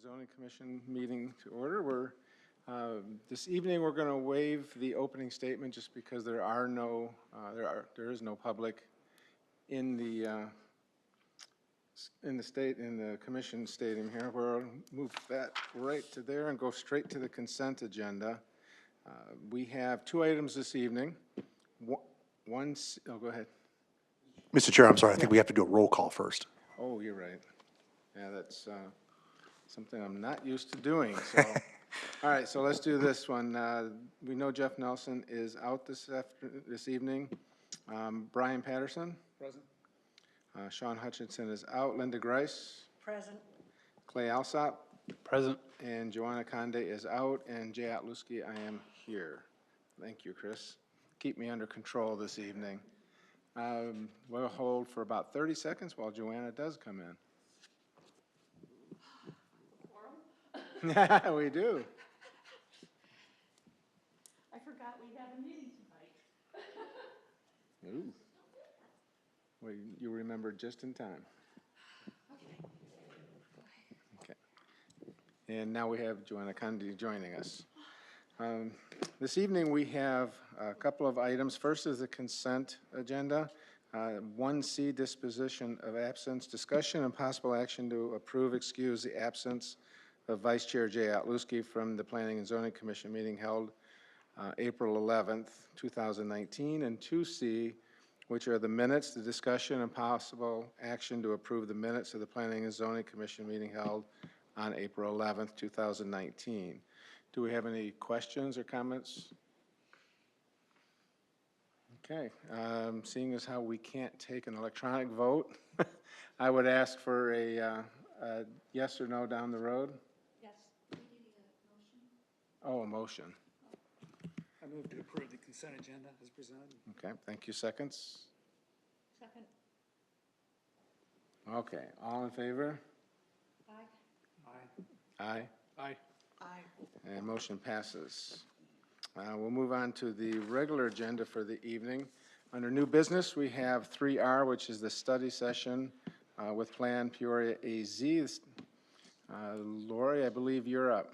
Zoning Commission meeting to order. This evening we're going to waive the opening statement just because there is no public in the commission stadium here. We'll move that right to there and go straight to the consent agenda. We have two items this evening. Go ahead. Mr. Chair, I'm sorry. I think we have to do a roll call first. Oh, you're right. Yeah, that's something I'm not used to doing. So, all right, so let's do this one. We know Jeff Nelson is out this evening. Brian Patterson? Present. Sean Hutchinson is out. Linda Grice? Present. Clay Alsop? Present. And Joanna Conde is out. And Jay Atluski, I am here. Thank you, Chris. Keep me under control this evening. We'll hold for about 30 seconds while Joanna does come in. Yeah, we do. I forgot we had a meeting tonight. Ooh. Well, you remembered just in time. Okay. And now we have Joanna Conde joining us. This evening we have a couple of items. First is the consent agenda. 1C, disposition of absence, discussion and possible action to approve, excuse the absence of Vice Chair Jay Atluski from the Planning and Zoning Commission meeting held April 11th, 2019, and 2C, which are the minutes, the discussion and possible action to approve the minutes of the Planning and Zoning Commission meeting held on April 11th, 2019. Do we have any questions or comments? Okay, seeing as how we can't take an electronic vote, I would ask for a yes or no down the road. Yes. Do you need a motion? Oh, a motion. I move to approve the consent agenda as presented. Okay, thank you. Seconds? Second. Okay, all in favor? Aye. Aye. Aye. Aye. Aye. And motion passes. We'll move on to the regular agenda for the evening. Under new business, we have 3R, which is the study session with Plan Peoria AZ. Lori, I believe you're up.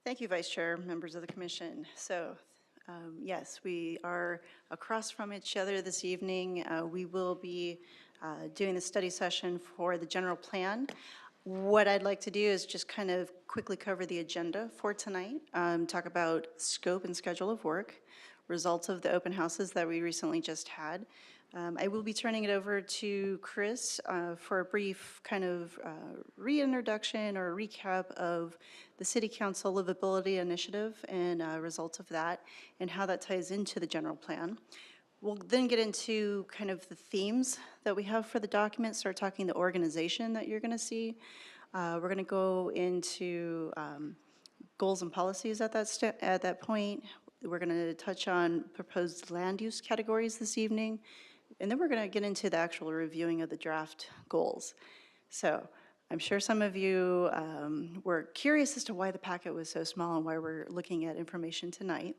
Thank you, Vice Chair, members of the Commission. So, yes, we are across from each other this evening. We will be doing the study session for the general plan. What I'd like to do is just kind of quickly cover the agenda for tonight, talk about scope and schedule of work, results of the open houses that we recently just had. I will be turning it over to Chris for a brief kind of reintroduction or recap of the City Council Livability Initiative and results of that and how that ties into the general plan. We'll then get into kind of the themes that we have for the document, start talking the organization that you're going to see. We're going to go into goals and policies at that point. We're going to touch on proposed land use categories this evening. And then we're going to get into the actual reviewing of the draft goals. So I'm sure some of you were curious as to why the packet was so small and why we're looking at information tonight.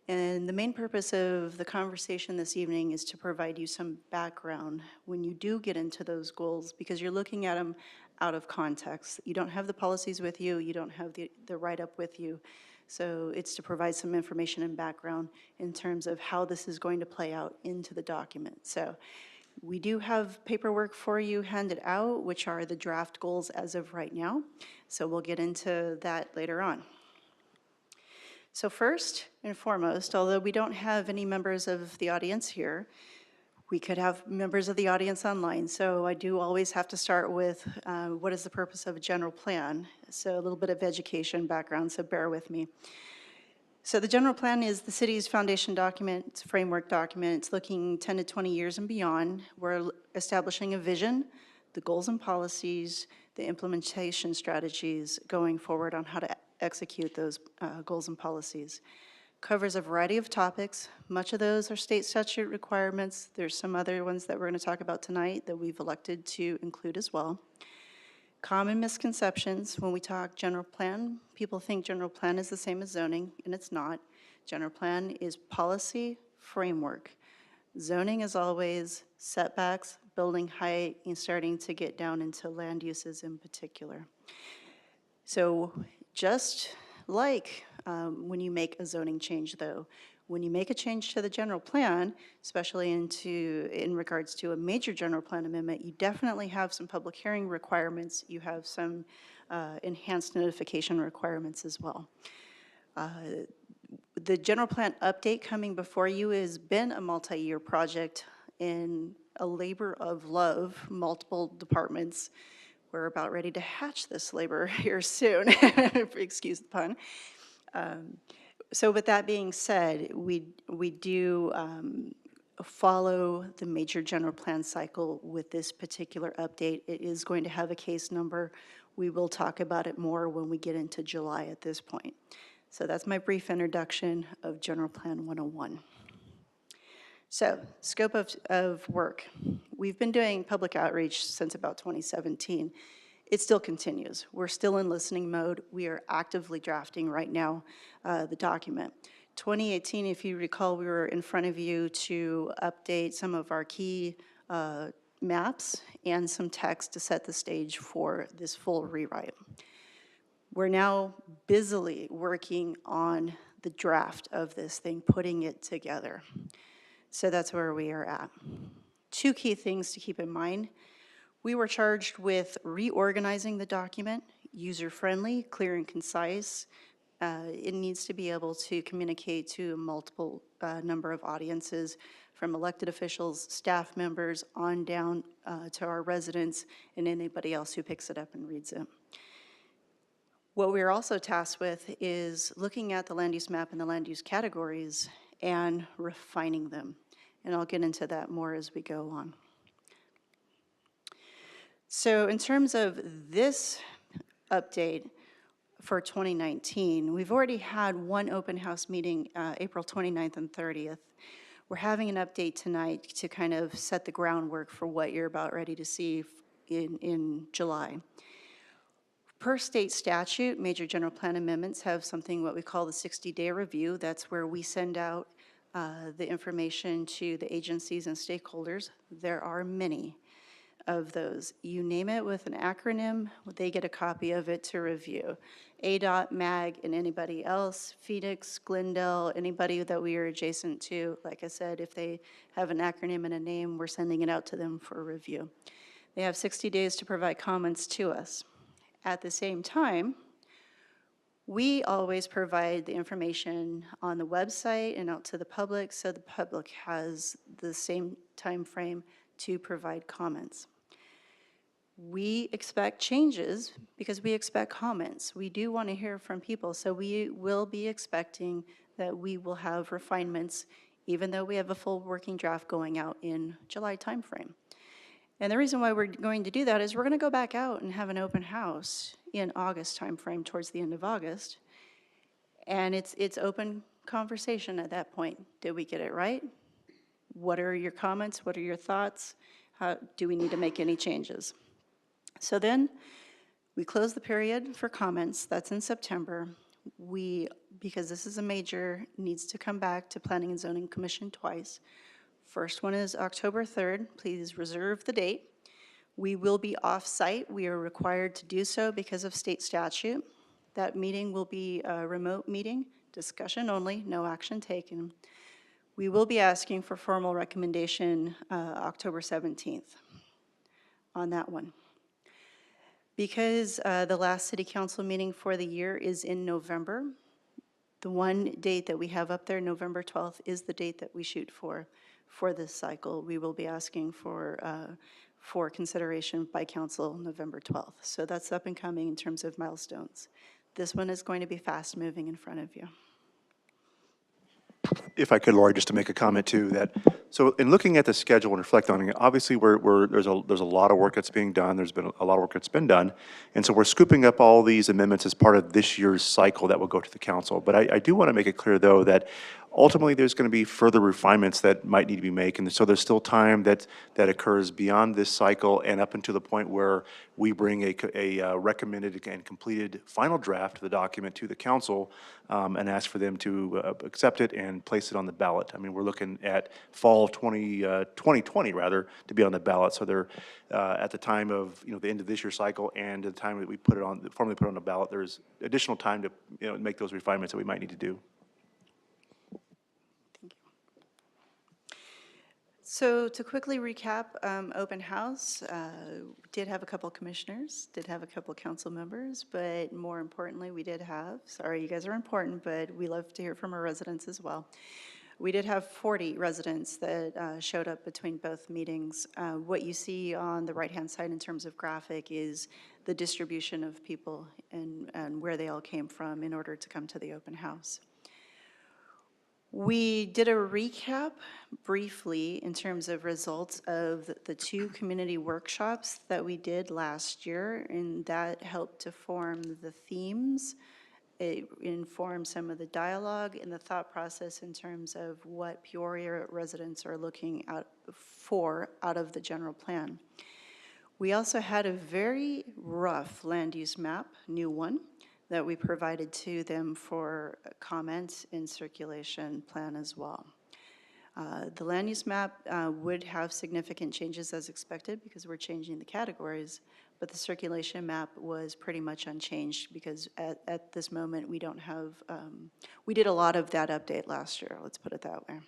And the main purpose of the conversation this evening is to provide you some background when you do get into those goals, because you're looking at them out of context. You don't have the policies with you, you don't have the write-up with you. So it's to provide some information and background in terms of how this is going to play out into the document. So we do have paperwork for you handed out, which are the draft goals as of right now. So we'll get into that later on. So first and foremost, although we don't have any members of the audience here, we could have members of the audience online. So I do always have to start with what is the purpose of a general plan? So a little bit of education background, so bear with me. So the general plan is the city's foundation document, it's a framework document. It's looking 10 to 20 years and beyond. We're establishing a vision, the goals and policies, the implementation strategies going forward on how to execute those goals and policies. Covers a variety of topics. Much of those are state statute requirements. There's some other ones that we're going to talk about tonight that we've elected to include as well. Common misconceptions when we talk general plan. People think general plan is the same as zoning, and it's not. General plan is policy framework. Zoning is always setbacks, building height, and starting to get down into land uses in particular. So just like when you make a zoning change, though, when you make a change to the general plan, especially in regards to a major general plan amendment, you definitely have some public hearing requirements. You have some enhanced notification requirements as well. The general plan update coming before you has been a multi-year project in a labor of love, multiple departments. We're about ready to hatch this labor here soon, excuse the pun. So with that being said, we do follow the major general plan cycle with this particular update. It is going to have a case number. We will talk about it more when we get into July at this point. So that's my brief introduction of General Plan 101. So, scope of work. We've been doing public outreach since about 2017. It still continues. We're still in listening mode. We are actively drafting right now the document. 2018, if you recall, we were in front of you to update some of our key maps and some text to set the stage for this full rewrite. We're now busily working on the draft of this thing, putting it together. So that's where we are at. Two key things to keep in mind. We were charged with reorganizing the document, user-friendly, clear and concise. It needs to be able to communicate to a multiple number of audiences, from elected officials, staff members, on down to our residents and anybody else who picks it up and reads it. What we're also tasked with is looking at the land use map and the land use categories and refining them. And I'll get into that more as we go on. So in terms of this update for 2019, we've already had one open house meeting, April 29th and 30th. We're having an update tonight to kind of set the groundwork for what you're about ready to see in July. Per state statute, major general plan amendments have something what we call the 60-day review. That's where we send out the information to the agencies and stakeholders. There are many of those. You name it with an acronym, they get a copy of it to review. ADOT, MAG, and anybody else, Phoenix, Glendale, anybody that we are adjacent to, like I said, if they have an acronym and a name, we're sending it out to them for review. They have 60 days to provide comments to us. At the same time, we always provide the information on the website and out to the public, so the public has the same time frame to provide comments. We expect changes because we expect comments. We do want to hear from people, so we will be expecting that we will have refinements, even though we have a full working draft going out in July timeframe. And the reason why we're going to do that is we're going to go back out and have an open house in August timeframe, towards the end of August. And it's open conversation at that point. Did we get it right? What are your comments? What are your thoughts? How, do we need to make any changes? So then we close the period for comments. That's in September. Because this is a major, needs to come back to Planning and Zoning Commission twice. First one is October 3rd. Please reserve the date. We will be off-site. We are required to do so because of state statute. That meeting will be a remote meeting, discussion only, no action taken. We will be asking for formal recommendation October 17th on that one. Because the last city council meeting for the year is in November, the one date that we have up there, November 12th, is the date that we shoot for this cycle. We will be asking for consideration by council November 12th. So that's up and coming in terms of milestones. This one is going to be fast moving in front of you. If I could, Lori, just to make a comment too, that, so in looking at the schedule and reflecting on it, obviously there's a lot of work that's being done. There's been a lot of work that's been done. And so we're scooping up all these amendments as part of this year's cycle that will go to the council. But I do want to make it clear though that ultimately, there's going to be further refinements that might need to be made, and so there's still time that occurs beyond this cycle and up until the point where we bring a recommended and completed final draft of the document to the council and ask for them to accept it and place it on the ballot. I mean, we're looking at fall of 2020 rather, to be on the ballot. So they're at the time of the end of this year's cycle and the time that we put it on, formally put it on the ballot, there's additional time to make those refinements that we might need to do. So to quickly recap, open house, did have a couple commissioners, did have a couple council members, but more importantly, we did have, sorry, you guys are important, but we love to hear from our residents as well. We did have 40 residents that showed up between both meetings. What you see on the right-hand side in terms of graphic is the distribution of people and where they all came from in order to come to the open house. We did a recap briefly in terms of results of the 2 community workshops that we did last year, and that helped to form the themes. It informed some of the dialogue and the thought process in terms of what Peoria residents are looking out of the general plan. We also had a very rough land use map, new one, that we provided to them for comment and circulation plan as well. The land use map would have significant changes as expected because we're changing the categories, but the circulation map was pretty much unchanged because at this moment we don't have, we did a lot of that update last year, let's put it that way.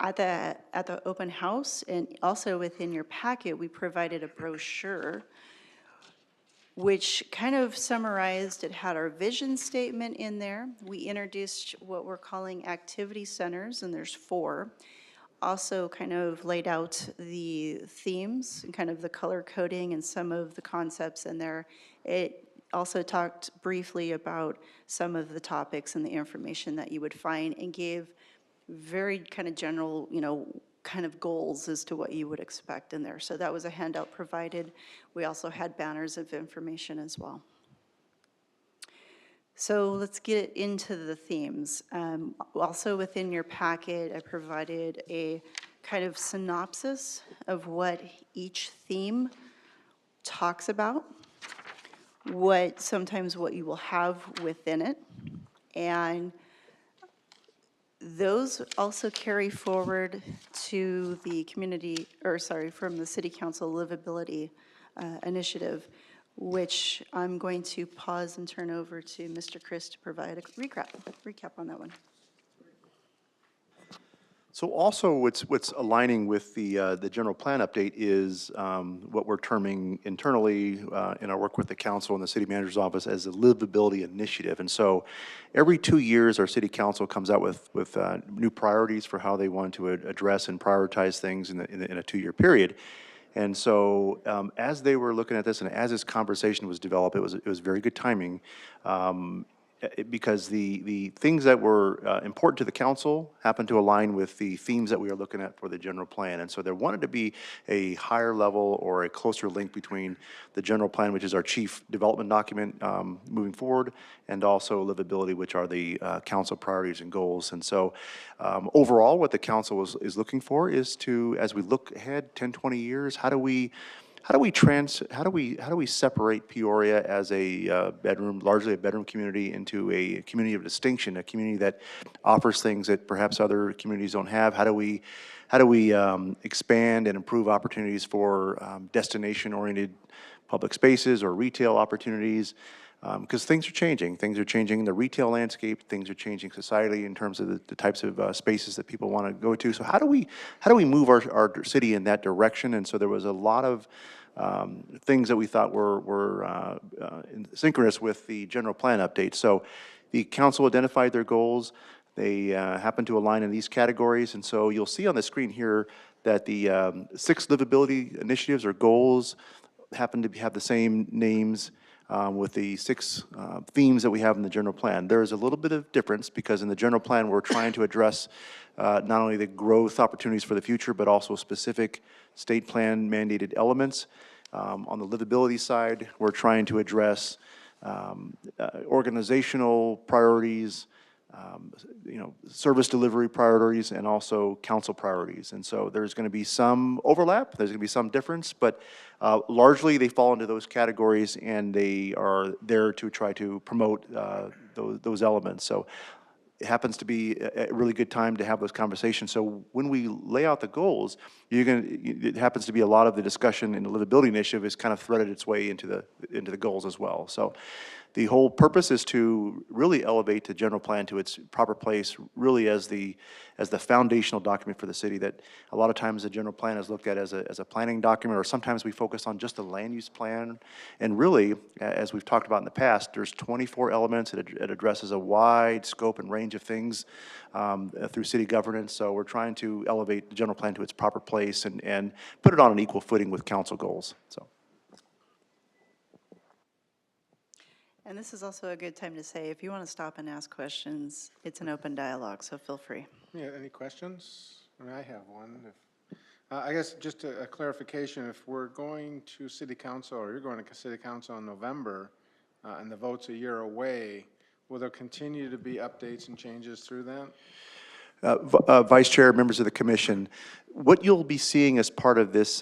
At the open house and also within your packet, we provided a brochure which kind of summarized, it had our vision statement in there. We introduced what we're calling activity centers, and there's 4. Also kind of laid out the themes and kind of the color coding and some of the concepts in there. It also talked briefly about some of the topics and the information that you would find and gave very kind of general, kind of goals as to what you would expect in there. So that was a handout provided. We also had banners of information as well. So let's get into the themes. Also within your packet, I provided a kind of synopsis of what each theme talks about, sometimes what you will have within it, and those also carry forward to the from the City Council Livability Initiative, which I'm going to pause and turn over to Mr. Chris to provide a recap on that one. So also what's aligning with the general plan update is what we're terming internally in our work with the council and the city manager's office as the Livability Initiative. And so every 2 years, our city council comes out with new priorities for how they want to address and prioritize things in a 2-year period. And so as they were looking at this and as this conversation was developed, it was very good timing. Because the things that were important to the council happened to align with the themes that we are looking at for the general plan. And so there wanted to be a higher level or a closer link between the general plan, which is our chief development document moving forward, and also livability, which are the council priorities and goals. And so overall, what the council is looking for is to, as we look ahead 10, 20 years, how do we separate Peoria as a largely a bedroom community into a community of distinction, a community that offers things that perhaps other communities don't have? How do we expand and improve opportunities for destination-oriented public spaces or retail opportunities? Because things are changing. Things are changing in the retail landscape. Things are changing society in terms of the types of spaces that people want to go to. So how do we move our city in that direction? And so there was a lot of things that we thought were synchronous with the general plan update. So the council identified their goals. They happen to align in these categories. And so you'll see on the screen here that the 6 livability initiatives or goals happen to have the same names with the 6 themes that we have in the general plan. There is a little bit of difference because in the general plan, we're trying to address not only the growth opportunities for the future, but also specific state plan mandated elements. On the livability side, we're trying to address organizational priorities, service delivery priorities and also council priorities. And so there's going to be some overlap, there's going to be some difference, but largely they fall into those categories and they are there to try to promote those elements. So it happens to be a really good time to have those conversations. So when we lay out the goals, it happens to be a lot of the discussion in the Livability Initiative is kind of threaded its way into the goals as well. So the whole purpose is to really elevate the general plan to its proper place, really as the foundational document for the city. That a lot of times the general plan is looked at as a planning document, or sometimes we focus on just the land use plan. And really, as we've talked about in the past, there's 24 elements. It addresses a wide scope and range of things through city governance. So we're trying to elevate the general plan to its proper place and put it on an equal footing with council goals. So. And this is also a good time to say, if you want to stop and ask questions, it's an open dialogue, so feel free. Yeah, any questions? I mean, I have one. I guess just a clarification, if we're going to city council, or you're going to city council in November, and the vote's a year away, will there continue to be updates and changes through that? Vice Chair, members of the commission, what you'll be seeing as part of this,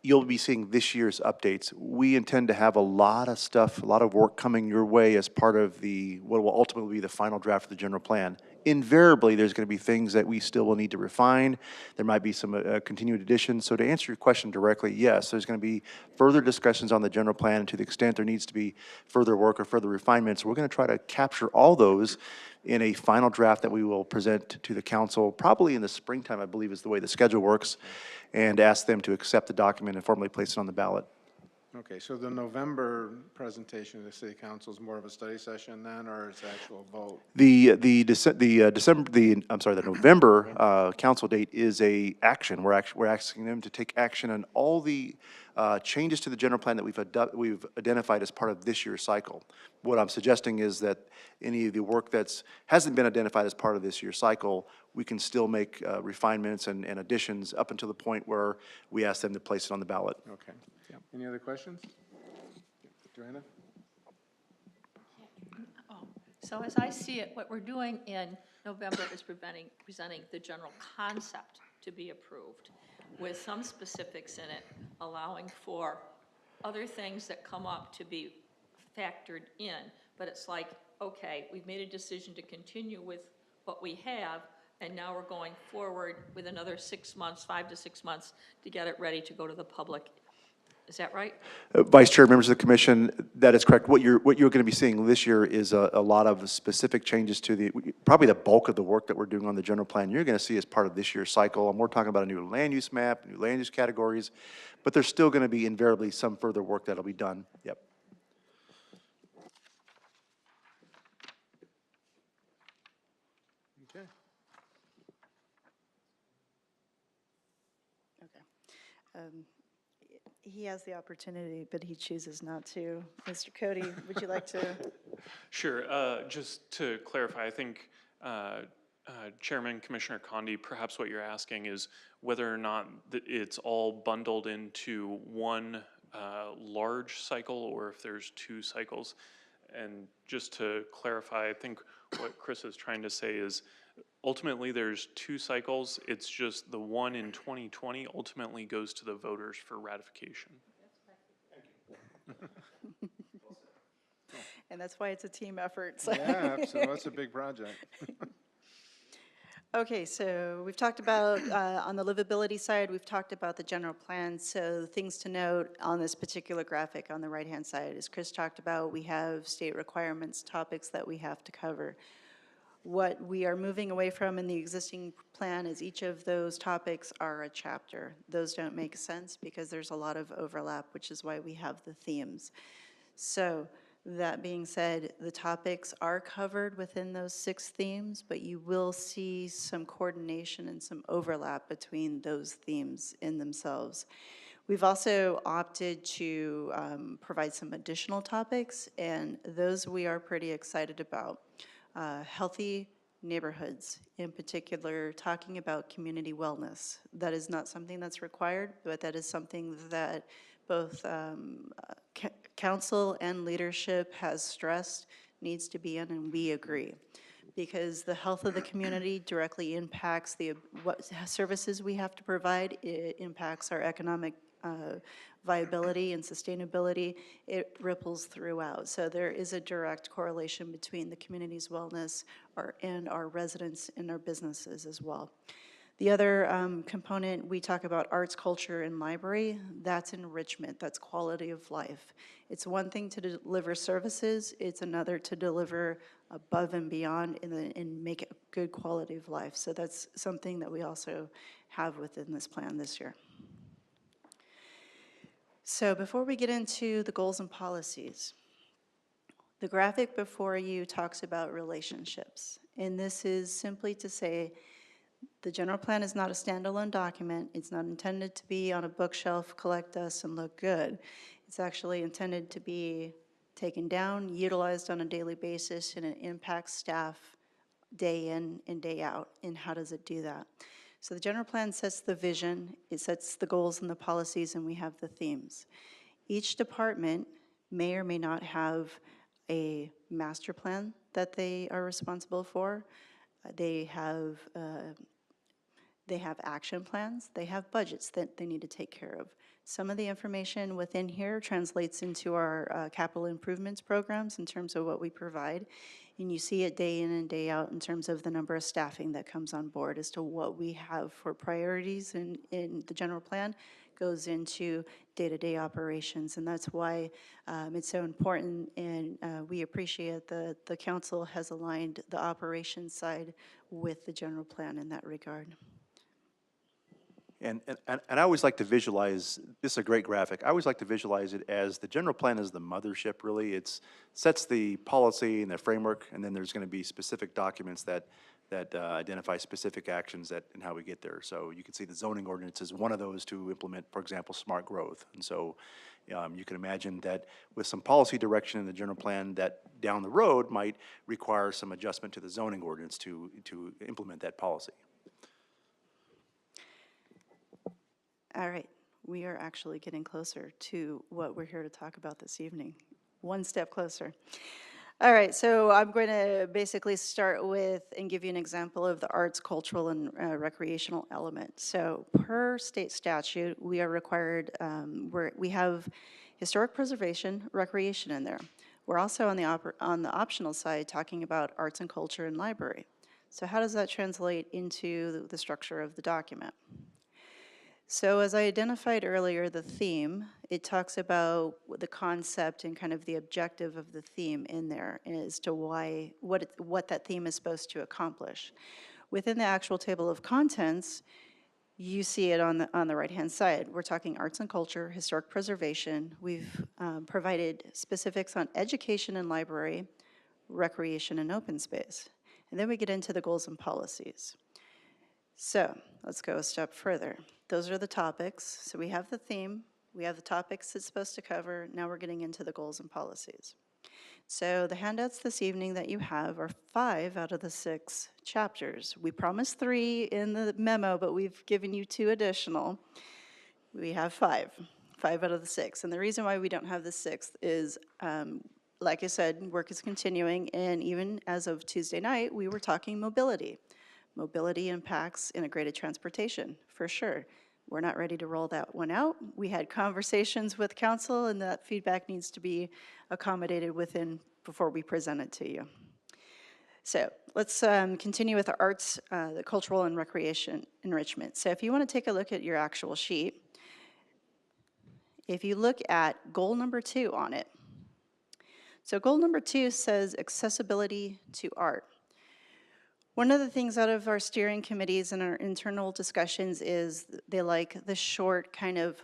you'll be seeing this year's updates. We intend to have a lot of stuff, a lot of work coming your way as part of what will ultimately be the final draft of the general plan. Invariably, there's going to be things that we still will need to refine. There might be some continued additions. So to answer your question directly, yes, there's going to be further discussions on the general plan, and to the extent there needs to be further work or further refinements, we're going to try to capture all those in a final draft that we will present to the council, probably in the springtime, I believe is the way the schedule works, and ask them to accept the document and formally place it on the ballot. Okay, so the November presentation to the city council is more of a study session then, or is it actual vote? The November council date is a action. We're asking them to take action on all the changes to the general plan that we've identified as part of this year's cycle. What I'm suggesting is that any of the work hasn't been identified as part of this year's cycle, we can still make refinements and additions up until the point where we ask them to place it on the ballot. Okay. Any other questions? Joanna? So as I see it, what we're doing in November is presenting the general concept to be approved with some specifics in it, allowing for other things that come up to be factored in. But it's like, okay, we've made a decision to continue with what we have, and now we're going forward with another 6 months, 5 to 6 months, to get it ready to go to the public. Is that right? Vice Chair, members of the commission, that is correct. What you're going to be seeing this year is a lot of specific changes to probably the bulk of the work that we're doing on the general plan. You're going to see as part of this year's cycle, and we're talking about a new land use map, new land use categories, but there's still going to be invariably some further work that'll be done. Yep. Okay. Okay. He has the opportunity, but he chooses not to. Mr. Cody, would you like to? Sure. Just to clarify, I think Chairman Commissioner Condi, perhaps what you're asking is whether or not it's all bundled into one large cycle or if there's 2 cycles. And just to clarify, I think what Chris is trying to say is ultimately there's 2 cycles. It's just the one in 2020 ultimately goes to the voters for ratification. And that's why it's a team effort. So. Yeah, absolutely. That's a big project. Okay, so we've talked about, on the livability side, we've talked about the general plan. So things to note on this particular graphic on the right-hand side, as Chris talked about, we have state requirements, topics that we have to cover. What we are moving away from in the existing plan is each of those topics are a chapter. Those don't make sense because there's a lot of overlap, which is why we have the themes. So that being said, the topics are covered within those 6 themes, but you will see some coordination and some overlap between those themes in themselves. We've also opted to provide some additional topics, and those we are pretty excited about. Healthy neighborhoods, in particular, talking about community wellness. That is not something that's required, but that is something that both council and leadership has stressed needs to be in, and we agree. because the health of the community directly impacts what services we have to provide. It impacts our economic viability and sustainability. It ripples throughout. So there is a direct correlation between the community's wellness and our residents and our businesses as well. The other component, we talk about arts, culture, and library. That's enrichment, that's quality of life. It's one thing to deliver services, it's another to deliver above and beyond and make it a good quality of life. So that's something that we also have within this plan this year. So before we get into the goals and policies, the graphic before you talks about relationships. And this is simply to say, the general plan is not a standalone document. It's not intended to be on a bookshelf, collect dust, and look good. It's actually intended to be taken down, utilized on a daily basis, and it impacts staff day in and day out. And how does it do that? So the general plan sets the vision, it sets the goals and the policies, and we have the themes. Each department may or may not have a master plan that they are responsible for. They have action plans, they have budgets that they need to take care of. Some of the information within here translates into our capital improvements programs in terms of what we provide. And you see it day in and day out in terms of the number of staffing that comes on board as to what we have for priorities in the general plan goes into day-to-day operations. And that's why it's so important, and we appreciate that the council has aligned the operations side with the general plan in that regard. And I always like to visualize, this is a great graphic, I always like to visualize it as the general plan is the mothership, really. It sets the policy and the framework, and then there's going to be specific documents that identify specific actions and how we get there. So you can see the zoning ordinance is one of those to implement, for example, smart growth. And so you can imagine that with some policy direction in the general plan that down the road might require some adjustment to the zoning ordinance to implement that policy. All right, we are actually getting closer to what we're here to talk about this evening. One step closer. All right, so I'm going to basically start with and give you an example of the arts, cultural, and recreational element. So per state statute, we are required, we have historic preservation, recreation in there. We're also on the optional side talking about arts and culture and library. So how does that translate into the structure of the document? So as I identified earlier, the theme, it talks about the concept and kind of the objective of the theme in there as to what that theme is supposed to accomplish. Within the actual table of contents, you see it on the right-hand side. We're talking arts and culture, historic preservation. We've provided specifics on education and library, recreation and open space. And then we get into the goals and policies. So let's go a step further. Those are the topics. So we have the theme, we have the topics it's supposed to cover. Now we're getting into the goals and policies. So the handouts this evening that you have are 5 out of the 6 chapters. We promised 3 in the memo, but we've given you 2 additional. We have 5 out of the 6. And the reason why we don't have the 6th is, like I said, work is continuing. And even as of Tuesday night, we were talking mobility. Mobility impacts integrated transportation, for sure. We're not ready to roll that one out. We had conversations with council, and that feedback needs to be accommodated before we present it to you. So let's continue with the arts, the cultural and recreation enrichment. So if you want to take a look at your actual sheet, if you look at goal number 2 on it. So goal number 2 says accessibility to art. One of the things out of our steering committees and our internal discussions is they like the short kind of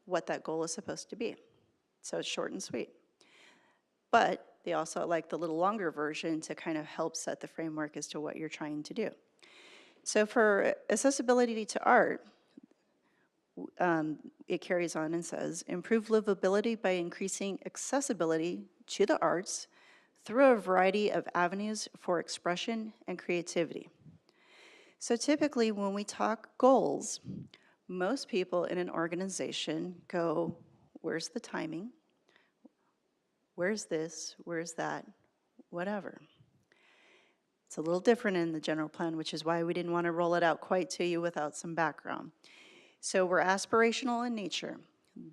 what that goal is supposed to be. So it's short and sweet. But they also like the little longer version to kind of help set the framework as to what you're trying to do. So for accessibility to art, it carries on and says, improve livability by increasing accessibility to the arts through a variety of avenues for expression and creativity. So typically when we talk goals, most people in an organization go, where's the timing? Where's this? Where's that? Whatever. It's a little different in the general plan, which is why we didn't want to roll it out quite to you without some background. So we're aspirational in nature.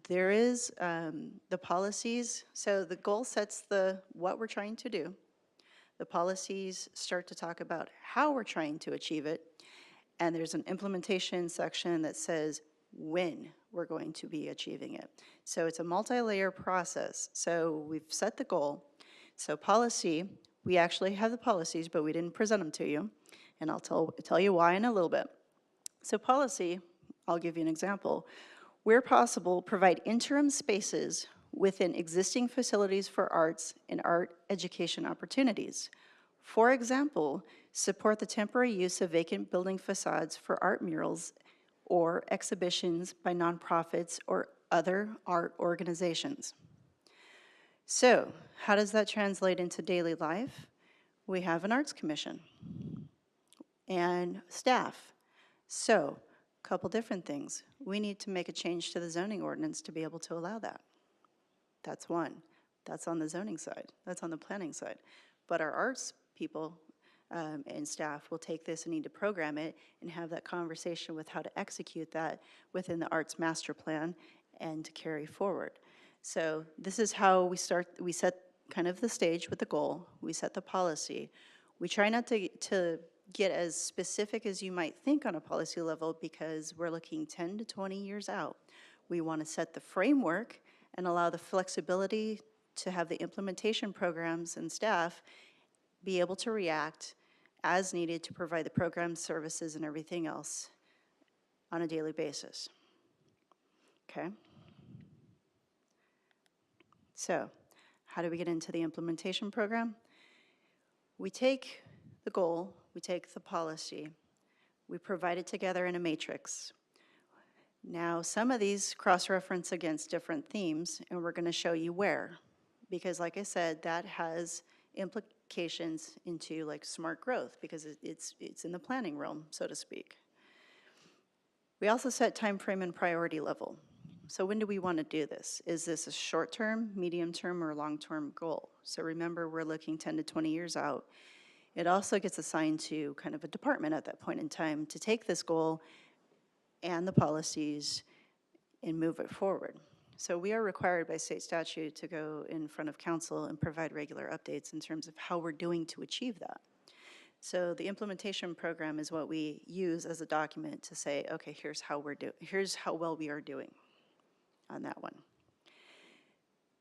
There is the policies, so the goal sets what we're trying to do. The policies start to talk about how we're trying to achieve it, and there's an implementation section that says when we're going to be achieving it. So it's a multi-layer process. So we've set the goal. So policy, we actually have the policies, but we didn't present them to you, and I'll tell you why in a little bit. So policy, I'll give you an example. Where possible, provide interim spaces within existing facilities for arts and art education opportunities. For example, support the temporary use of vacant building facades for art murals or exhibitions by nonprofits or other art organizations. So, how does that translate into daily life? We have an arts commission and staff. So, a couple different things. We need to make a change to the zoning ordinance to be able to allow that. That's one. That's on the zoning side. That's on the planning side. But our arts people and staff will take this and need to program it and have that conversation with how to execute that within the arts master plan and to carry forward. So this is how we start. We set kind of the stage with the goal. We set the policy. We try not to get as specific as you might think on a policy level because we're looking 10 to 20 years out. We want to set the framework and allow the flexibility to have the implementation programs and staff be able to react as needed to provide the programs, services, and everything else on a daily basis. Okay? So, how do we get into the implementation program? We take the goal, we take the policy, we provide it together in a matrix. Now, some of these cross-reference against different themes, and we're going to show you where. Because like I said, that has implications into like smart growth because it's in the planning realm, so to speak. We also set time frame and priority level. So when do we want to do this? Is this a short-term, medium-term, or long-term goal? So remember, we're looking 10 to 20 years out. It also gets assigned to kind of a department at that point in time to take this goal and the policies and move it forward. So we are required by state statute to go in front of council and provide regular updates in terms of how we're doing to achieve that. So the implementation program is what we use as a document to say, okay, here's how well we are doing on that one.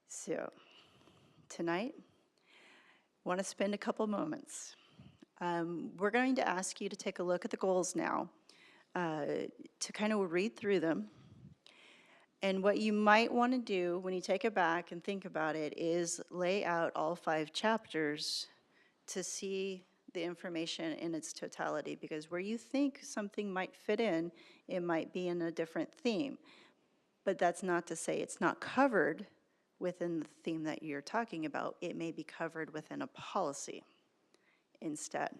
So tonight, I want to spend a couple moments. We're going to ask you to take a look at the goals now, to kind of read through them. And what you might want to do when you take it back and think about it is lay out all 5 chapters to see the information in its totality, because where you think something might fit in, it might be in a different theme. But that's not to say it's not covered within the theme that you're talking about. It may be covered within a policy instead.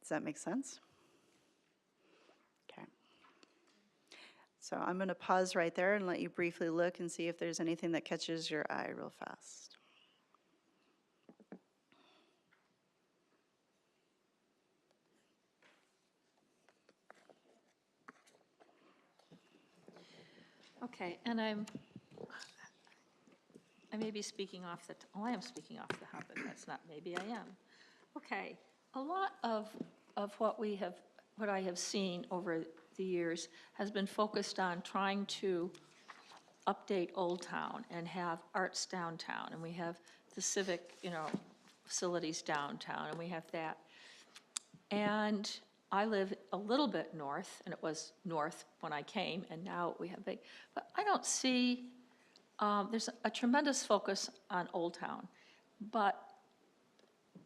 Does that make sense? Okay. So I'm going to pause right there and let you briefly look and see if there's anything that catches your eye real fast. Okay, and I may be speaking off the, I am speaking off the hop, but that's not, maybe I am. Okay, a lot of what I have seen over the years has been focused on trying to update Old Town and have arts downtown, and we have the civic, facilities downtown, and we have that. And I live a little bit north, and it was north when I came, and now we have but I don't see, there's a tremendous focus on Old Town, but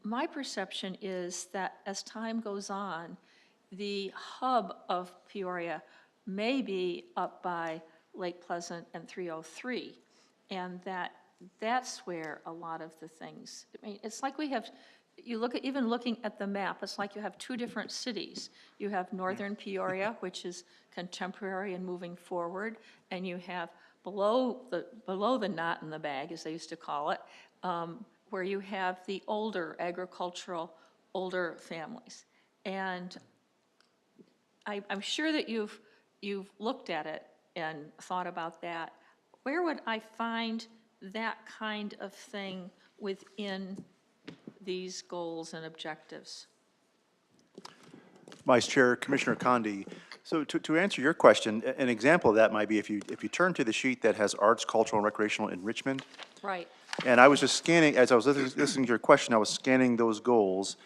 my perception is that as time goes on, the hub of Peoria may be up by Lake Pleasant and 303, and that's where a lot of the things, I mean, it's like we have, you look at, even looking at the map, it's like you have 2 different cities. You have northern Peoria, which is contemporary and moving forward, and you have below the knot in the bag, as they used to call it, where you have the older agricultural older families. And I'm sure that you've looked at it and thought about that. Where would I find that kind of thing within these goals and objectives? Vice Chair, Commissioner Condi. So to answer your question, an example of that might be if you turn to the sheet that has arts, cultural, and recreational enrichment. Right. And I was just scanning, as I was listening to your question, I was scanning those goals.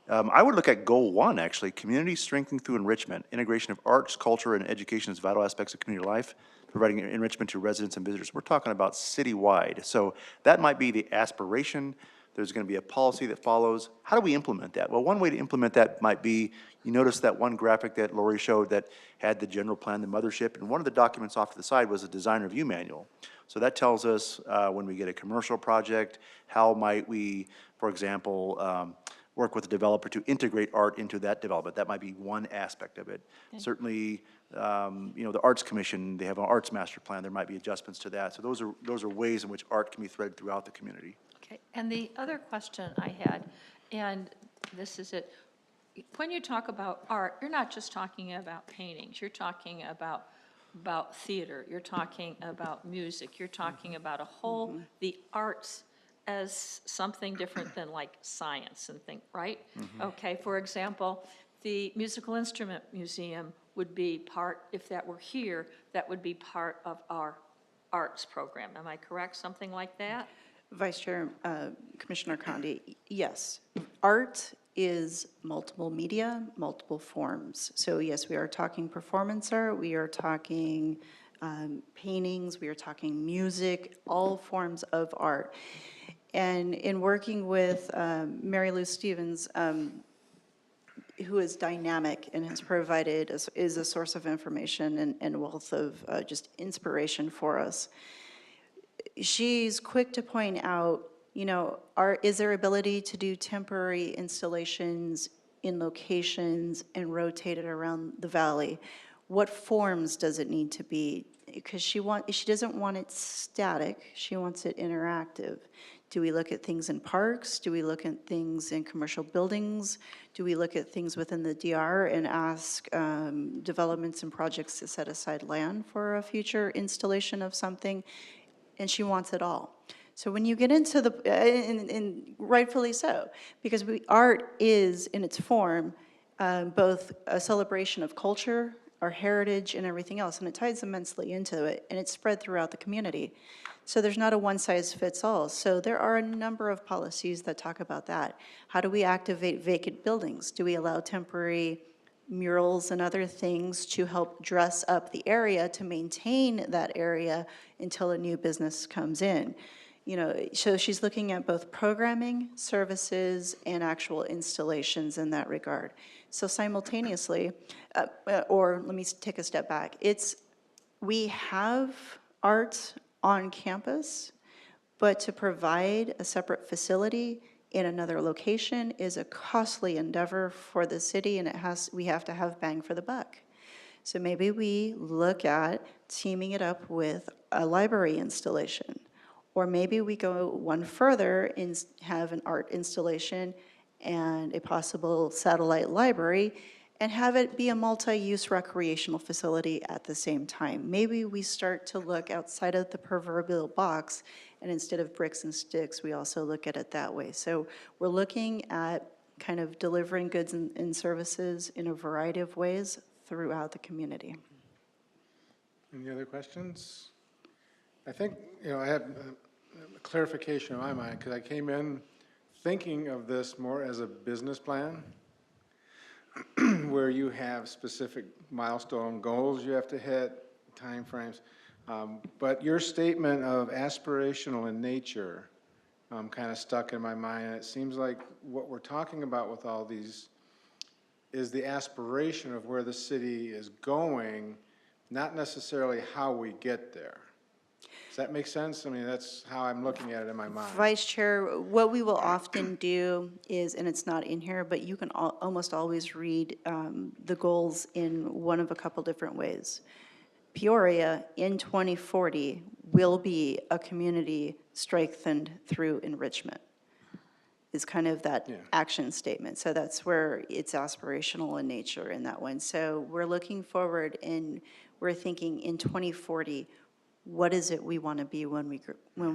I would look at goal 1, actually, community strengthening through enrichment. Integration of arts, culture, and education as vital aspects of community life, providing enrichment to residents and visitors. We're talking about citywide. So that might be the aspiration. There's going to be a policy that follows. How do we implement that? Well, one way to implement that might be, you notice that one graphic that Lori showed that had the general plan, the mothership, and one of the documents off to the side was a design review manual. So that tells us when we get a commercial project, how might we, for example, work with the developer to integrate art into that development. That might be one aspect of it. Okay. Certainly, the Arts Commission, they have an arts master plan. There might be adjustments to that. So those are ways in which art can be threaded throughout the community. Okay, and the other question I had, and this is it, when you talk about art, you're not just talking about paintings, you're talking about theater, you're talking about music, you're talking about a whole, the arts as something different than like science and things, right? Okay, for example, the Musical Instrument Museum would be part, if that were here, that would be part of our arts program. Am I correct? Something like that? Vice Chair, Commissioner Condi, yes. Art is multiple media, multiple forms. So yes, we are talking performance art, we are talking paintings, we are talking music, all forms of art. And in working with Mary Lou Stevens, who is dynamic and has provided, is a source of information and wealth of just inspiration for us. She's quick to point out, is there ability to do temporary installations in locations and rotate it around the valley? What forms does it need to be? Because she doesn't want it static, she wants it interactive. Do we look at things in parks? Do we look at things in commercial buildings? Do we look at things within the DR and ask developments and projects to set aside land for a future installation of something? And she wants it all. So when you get into the, and rightfully so, because art is in its form both a celebration of culture, our heritage, and everything else, and it ties immensely into it, and it's spread throughout the community. So there's not a one-size-fits-all. So there are a number of policies that talk about that. How do we activate vacant buildings? Do we allow temporary murals and other things to help dress up the area, to maintain that area until a new business comes in? So she's looking at both programming, services, and actual installations in that regard. So simultaneously, or let me take a step back, we have art on campus, but to provide a separate facility in another location is a costly endeavor for the city, and we have to have bang for the buck. So maybe we look at teaming it up with a library installation, or maybe we go one further and have an art installation and a possible satellite library and have it be a multi-use recreational facility at the same time. Maybe we start to look outside of the proverbial box, and instead of bricks and sticks, we also look at it that way. So we're looking at kind of delivering goods and services in a variety of ways throughout the community. Any other questions? I think, I have a clarification in my mind, because I came in thinking of this more as a business plan, where you have specific milestone goals you have to hit, timeframes. But your statement of aspirational in nature kind of stuck in my mind. And it seems like what we're talking about with all these is the aspiration of where the city is going, not necessarily how we get there. Does that make sense? I mean, that's how I'm looking at it in my mind. Vice Chair, what we will often do is, and it's not in here, but you can almost always read the goals in one of a couple different ways. Peoria in 2040 will be a community strengthened through enrichment. is kind of that Yeah. action statement. So that's where it's aspirational in nature in that one. So we're looking forward and we're thinking in 2040, what is it we want to be when we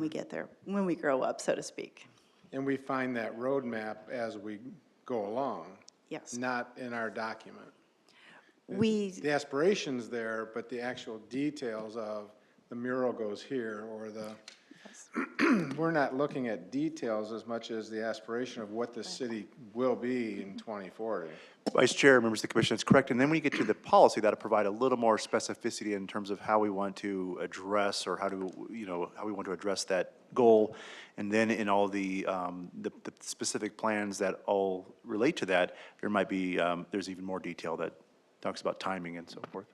get there, when we grow up, so to speak? And we find that roadmap as we go along. Yes. Not in our document. The aspiration's there, but the actual details of the mural goes here, or we're not looking at details as much as the aspiration of what the city will be in 2040. Vice Chair, members of the commission, that's correct. And then when you get to the policy, that'll provide a little more specificity in terms of how we want to address, or how we want to address that goal. And then in all the specific plans that all relate to that, there might be, there's even more detail that talks about timing and so forth.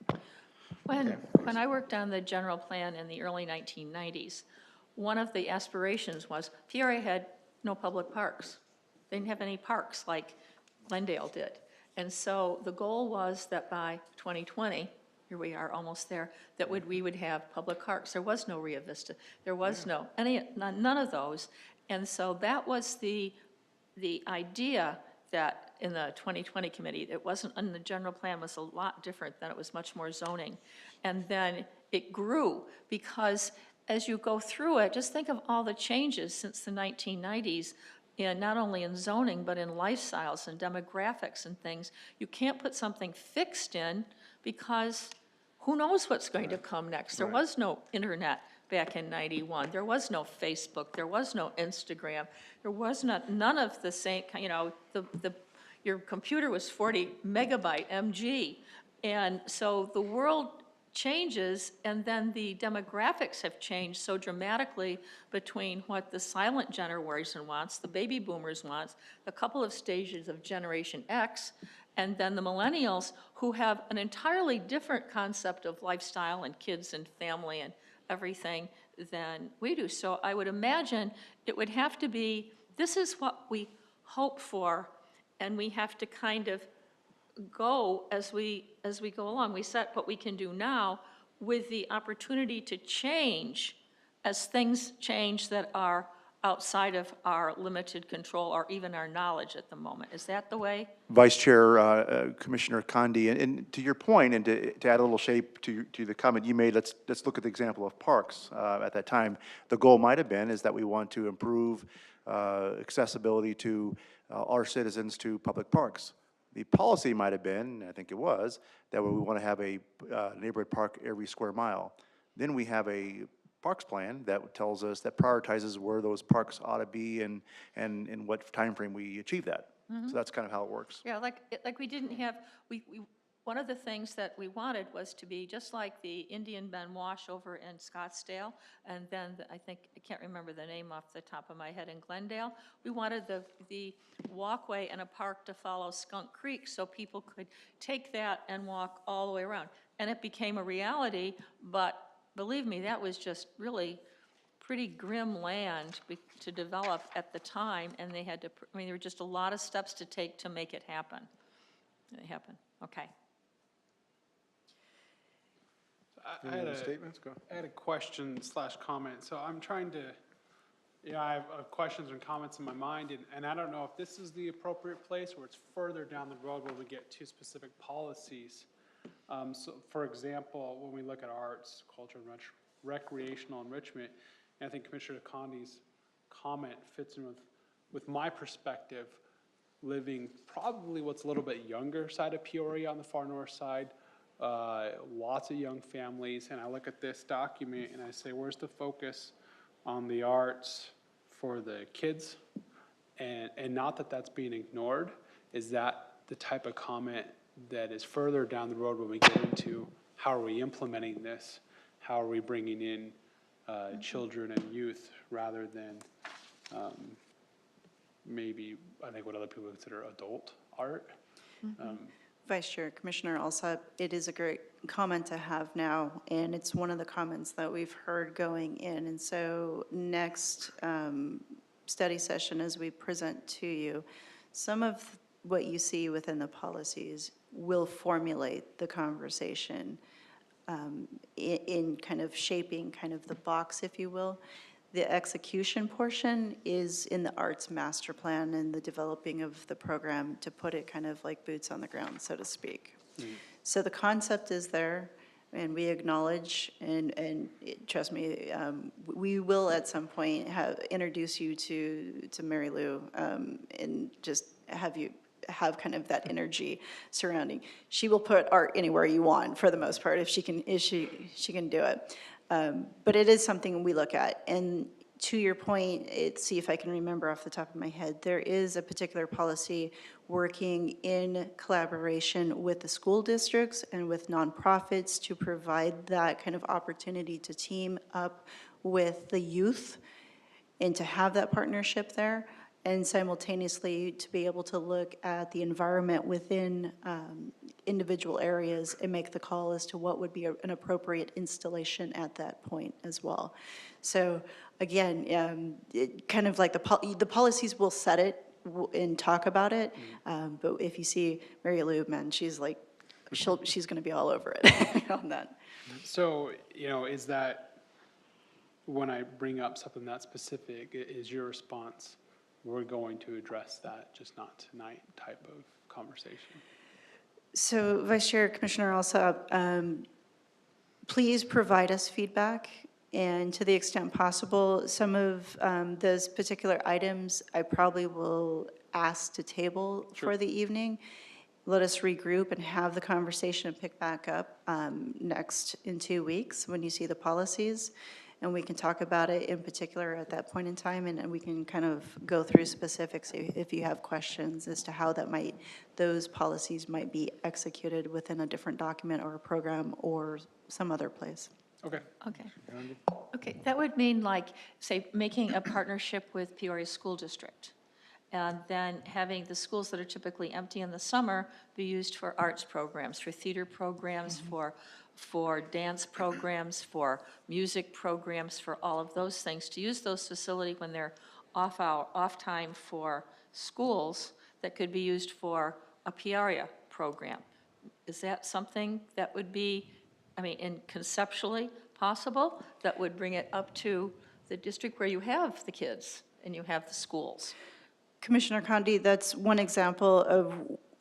When I worked on the general plan in the early 1990s, one of the aspirations was Peoria had no public parks. They didn't have any parks like Glendale did. And so the goal was that by 2020, here we are almost there, that we would have public parks. There was no Rio Vista. There was none of those. And so that was the idea that in the 2020 committee, it wasn't, and the general plan was a lot different, then it was much more zoning. And then it grew, because as you go through it, just think of all the changes since the 1990s, and not only in zoning, but in lifestyles and demographics and things. You can't put something fixed in, because who knows what's going to come next? There was no internet back in 91. There was no Facebook. There was no Instagram. There was none of the same, your computer was 40 megabyte MG. And so the world changes, and then the demographics have changed so dramatically between what the silent generation wants, the baby boomers wants, a couple of stages of Generation X, and then the millennials, who have an entirely different concept of lifestyle and kids and family and everything than we do. So I would imagine it would have to be, this is what we hope for, and we have to kind of go as we go along. We set what we can do now with the opportunity to change as things change that are outside of our limited control or even our knowledge at the moment. Is that the way? Vice Chair, Commissioner Condi, and to your point, and to add a little shape to the comment you made, let's look at the example of parks. At that time, the goal might have been is that we want to improve accessibility to our citizens to public parks. The policy might have been, I think it was, that we want to have a neighborhood park every square mile. Then we have a parks plan that tells us, that prioritizes where those parks ought to be and in what time frame we achieve that. So that's kind of how it works. Yeah, like we didn't have, one of the things that we wanted was to be just like the Indian Bend Wash over in Scottsdale, and then I can't remember the name off the top of my head, in Glendale. We wanted the walkway and a park to follow Skunk Creek so people could take that and walk all the way around. And it became a reality, but believe me, that was just really pretty grim land to develop at the time, and they had to, there were just a lot of steps to take to make it happen. It happened. Okay. Any other statements? Go. I had a question / comment. So I'm trying to, I have questions and comments in my mind, and I don't know if this is the appropriate place or it's further down the road when we get to specific policies. So for example, when we look at arts, culture, and recreational enrichment, and I think Commissioner Condi's comment fits in with my perspective, living probably what's a little bit younger side of Peoria on the far north side, lots of young families, and I look at this document and I say, where's the focus on the arts for the kids? And not that that's being ignored. Is that the type of comment that is further down the road when we get into how are we implementing this? How are we bringing in children and youth rather than maybe, I think, what other people consider adult art? Vice Chair, Commissioner Alsop, it is a great comment to have now, and it's one of the comments that we've heard going in. And so next study session, as we present to you, some of what you see within the policies will formulate the conversation in kind of shaping kind of the box, if you will, The execution portion is in the arts master plan and the developing of the program to put it kind of like boots on the ground, so to speak. So the concept is there, and we acknowledge, and trust me, we will at some point introduce you to Mary Lou, and just have you have kind of that energy surrounding. She will put art anywhere you want for the most part if she can do it. But it is something we look at. And to your point, see if I can remember off the top of my head, there is a particular policy working in collaboration with the school districts and with nonprofits to provide that kind of opportunity to team up with the youth and to have that partnership there, and simultaneously to be able to look at the environment within individual areas and make the call as to what would be an appropriate installation at that point as well. So again, it kind of like the policies will set it and talk about it, but if you see Mary Lou, man, she's like, she's going to be all over it on that. So, is that, when I bring up something that specific, is your response, we're going to address that, just not tonight type of conversation? So Vice Chair, Commissioner Alsop, please provide us feedback, and to the extent possible, some of those particular items I probably will ask to table for the evening. Let us regroup and have the conversation and pick back up next in 2 weeks when you see the policies. And we can talk about it in particular at that point in time, and we can kind of go through specifics if you have questions as to how those policies might be executed within a different document or a program or some other place. Okay. Okay. Okay, that would mean like, say, making a partnership with Peoria School District, and then having the schools that are typically empty in the summer be used for arts programs, for theater programs, for dance programs, for music programs, for all of those things, to use those facilities when they're off time for schools that could be used for a Peoria program. Is that something that would be, conceptually possible, that would bring it up to the district where you have the kids and you have the schools? Commissioner Condi, that's one example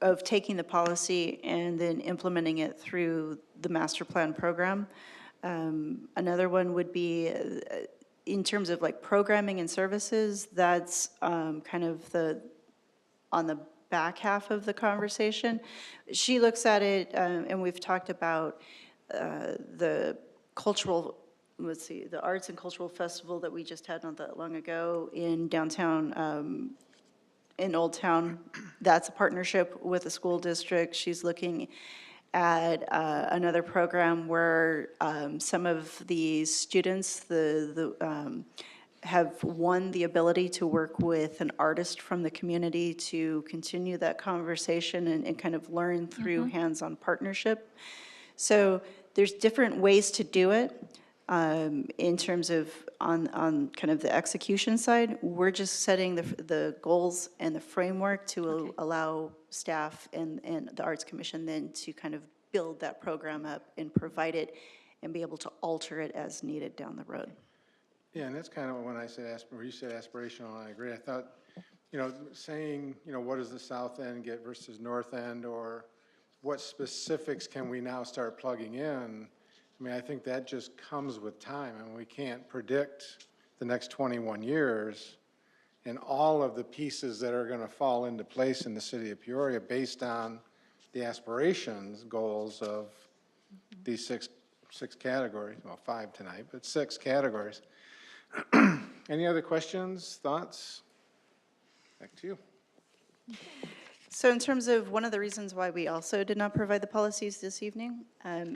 of taking the policy and then implementing it through the master plan program. Another one would be in terms of like programming and services, that's kind of on the back half of the conversation. She looks at it, and we've talked about the cultural, the Arts and Cultural Festival that we just had not that long ago in downtown, in Old Town. That's a partnership with the school district. She's looking at another program where some of the students have won the ability to work with an artist from the community to continue that conversation and kind of learn through hands-on partnership. So there's different ways to do it. In terms of on kind of the execution side, we're just setting the goals and the framework to allow staff and the Arts Commission then to kind of build that program up and provide it and be able to alter it as needed down the road. Yeah, and that's kind of when I said, you said aspirational, and I agree. I thought, saying, what does the south end get versus north end, or what specifics can we now start plugging in? I think that just comes with time, and we can't predict the next 21 years and all of the pieces that are going to fall into place in the city of Peoria based on the aspirations, goals of these six categories. Well, 5 tonight, but 6 categories. Any other questions, thoughts? Back to you. So in terms of one of the reasons why we also did not provide the policies this evening,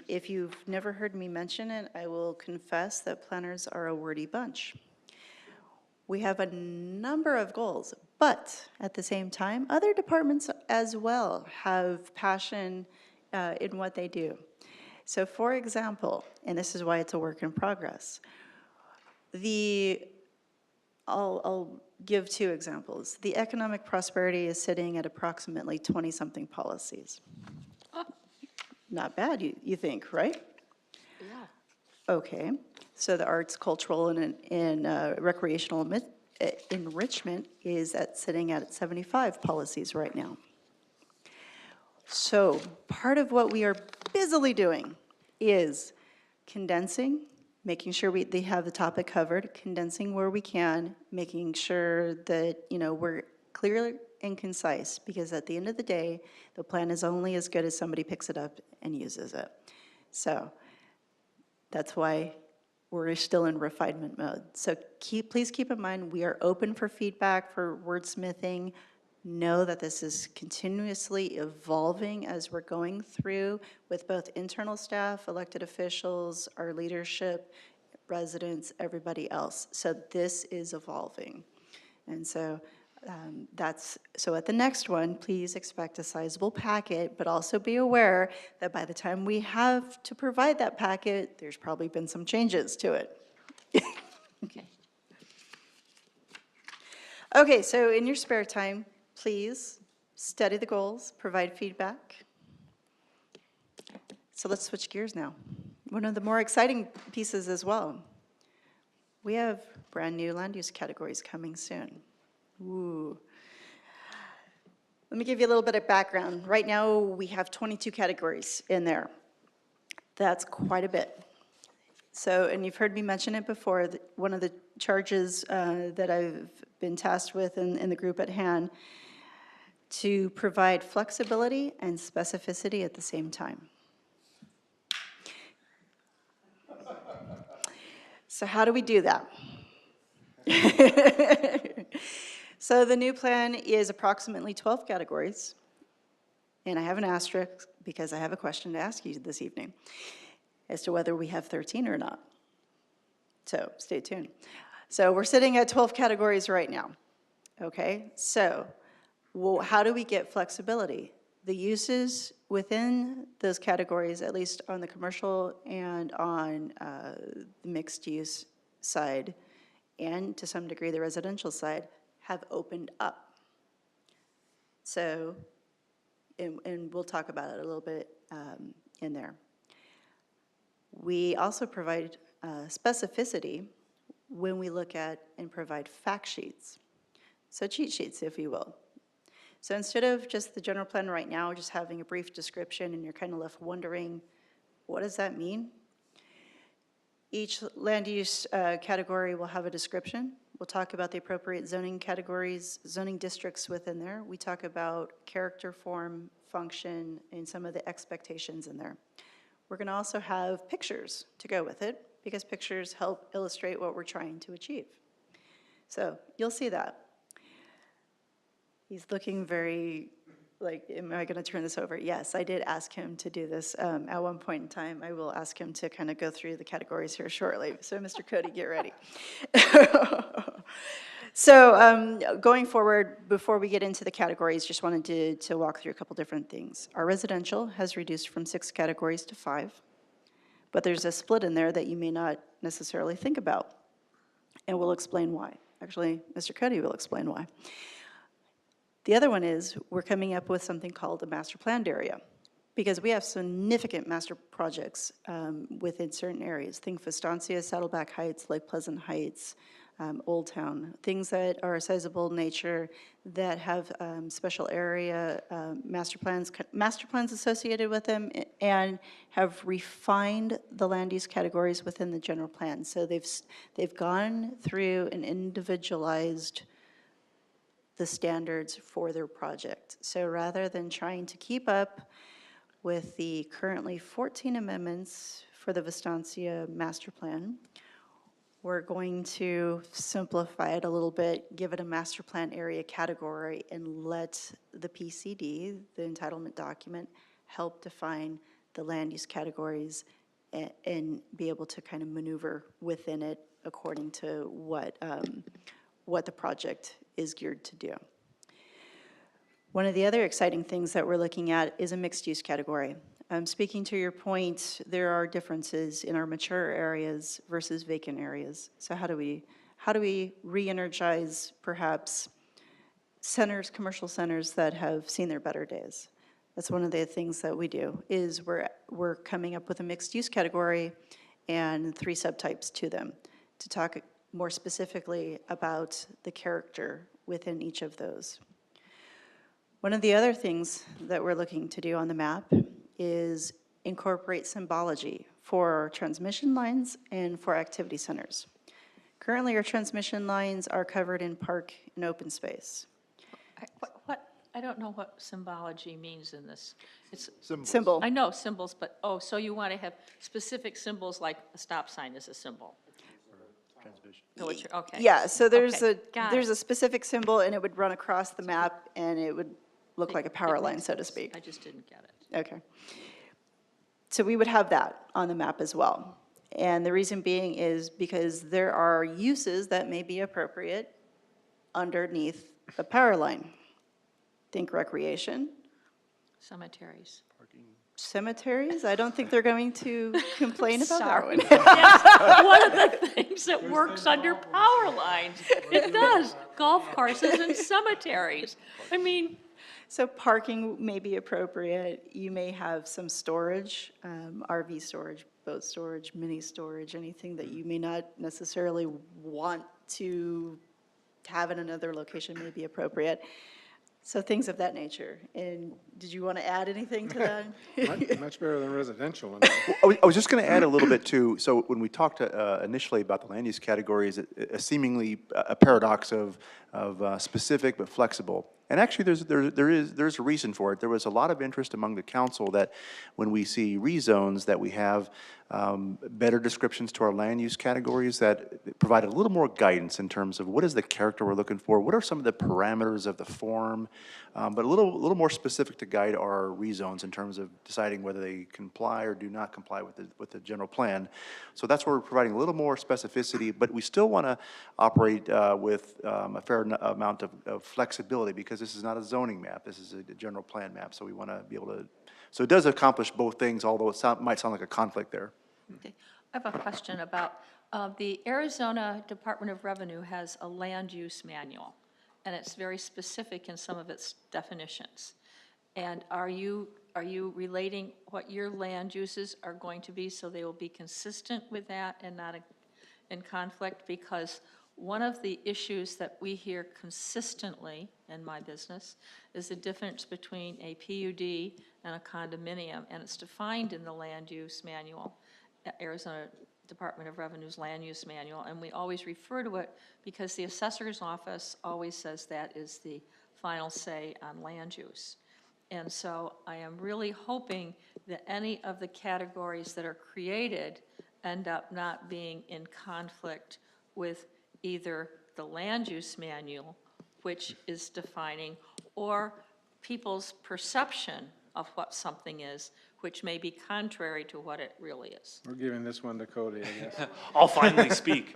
if you've never heard me mention it, I will confess that planners are a wordy bunch. We have a number of goals, but at the same time, other departments as well have passion in what they do. So for example, and this is why it's a work in progress, I'll give 2 examples. The economic prosperity is sitting at approximately 20-something policies. Not bad, you think, right? Yeah. Okay, so the arts, cultural, and recreational enrichment is sitting at 75 policies right now. So part of what we are busily doing is condensing, making sure they have the topic covered, condensing where we can, making sure that, we're clear and concise, because at the end of the day, the plan is only as good as somebody picks it up and uses it. So that's why we're still in refinement mode. So please keep in mind, we are open for feedback, for wordsmithing. Know that this is continuously evolving as we're going through with both internal staff, elected officials, our leadership, residents, everybody else. So this is evolving. And so so at the next one, please expect a sizable packet, but also be aware that by the time we have to provide that packet, there's probably been some changes to it. Okay. Okay, so in your spare time, please study the goals, provide feedback. So let's switch gears now. One of the more exciting pieces as well. We have brand new land use categories coming soon. Ooh. Let me give you a little bit of background. Right now, we have 22 categories in there. That's quite a bit. So, and you've heard me mention it before, that one of the charges that I've been tasked with in the group at hand, to provide flexibility and specificity at the same time. So how do we do that? So the new plan is approximately 12 categories, and I have an asterisk because I have a question to ask you this evening as to whether we have 13 or not. So stay tuned. So we're sitting at 12 categories right now, okay? So how do we get flexibility? The uses within those categories, at least on the commercial and on the mixed use side, and to some degree the residential side, have opened up. So, and we'll talk about it a little bit in there. We also provide specificity when we look at and provide fact sheets. So cheat sheets, if you will. So instead of just the general plan right now, just having a brief description and you're kind of left wondering, what does that mean? Each land use category will have a description. We'll talk about the appropriate zoning categories, zoning districts within there. We talk about character, form, function, and some of the expectations in there. We're going to also have pictures to go with it, because pictures help illustrate what we're trying to achieve. So you'll see that. He's looking very, like, am I going to turn this over? Yes, I did ask him to do this at one point in time. I will ask him to kind of go through the categories here shortly. So Mr. Cody, get ready. So going forward, before we get into the categories, just wanted to walk through a couple different things. Our residential has reduced from 6 categories to 5, but there's a split in there that you may not necessarily think about, and we'll explain why. Actually, Mr. Cody will explain why. The other one is we're coming up with something called a master planned area, because we have significant master projects within certain areas. Think Estancia, Saddleback Heights, Lake Pleasant Heights, Old Town, things that are sizable nature that have special area master plans associated with them, and have refined the land use categories within the general plan. So they've gone through and individualized the standards for their project. So rather than trying to keep up with the currently 14 amendments for the Estancia master plan, we're going to simplify it a little bit, give it a master plan area category, and let the PCD, the entitlement document, help define the land use categories and be able to kind of maneuver within it according to what the project is geared to do. One of the other exciting things that we're looking at is a mixed-use category. Speaking to your point, there are differences in our mature areas versus vacant areas. So how do we re-energize perhaps centers, commercial centers that have seen their better days? That's one of the things that we do, is we're coming up with a mixed-use category and 3 subtypes to them to talk more specifically about the character within each of those. One of the other things that we're looking to do on the map is incorporate symbology for transmission lines and for activity centers. Currently, our transmission lines are covered in park and open space. I don't know what symbology means in this. It's, Symbol. I know symbols, but, oh, so you want to have specific symbols like a stop sign is a symbol? Okay. Yeah, so there's Okay, got there's it. a specific symbol, and it would run across the map, and it would look like a power It line, makes so to sense. speak. I just didn't get it. Okay. So we would have that on the map as well. And the reason being is because there are uses that may be appropriate underneath a power line. Think recreation, Cemeteries. cemeteries. I don't think they're going to complain about that Sorry. one. That's one of the things that works under power lines. It does. Golf courses and cemeteries. I mean, So parking may be appropriate. You may have some storage, RV storage, boat storage, mini storage, anything that you may not necessarily want to have in another location may be appropriate. So things of that nature. And did you want to add anything to that? Much better than residential. I was just going to add a little bit too. So when we talked initially about the land use categories, a seemingly a paradox of specific but flexible. And actually, there's a reason for it. There was a lot of interest among the council that when we see rezones, that we have better descriptions to our land use categories that provide a little more guidance in terms of what is the character we're looking for, what are some of the parameters of the form, but a little more specific to guide our rezones in terms of deciding whether they comply or do not comply with the general plan. So that's where we're providing a little more specificity, but we still want to operate with a fair amount of flexibility, because this is not a zoning map, this is a general plan map, so we want to be able to, so it does accomplish both things, although it might sound like a conflict there. okay. I have a question about, the Arizona Department of Revenue has a land use manual, and it's very specific in some of its definitions. And are you relating what your land uses are going to be so they will be consistent with that and not in conflict? Because one of the issues that we hear consistently in my business is the difference between a PUD and a condominium, and it's defined in the land use manual, Arizona Department of Revenue's land use manual, and we always refer to it because the assessor's office always says that is the final say on land use. And so I am really hoping that any of the categories that are created end up not being in conflict with either the land use manual, which is defining, or people's perception of what something is, which may be contrary to what it really is. We're giving this one to Cody, I guess. I'll finally speak.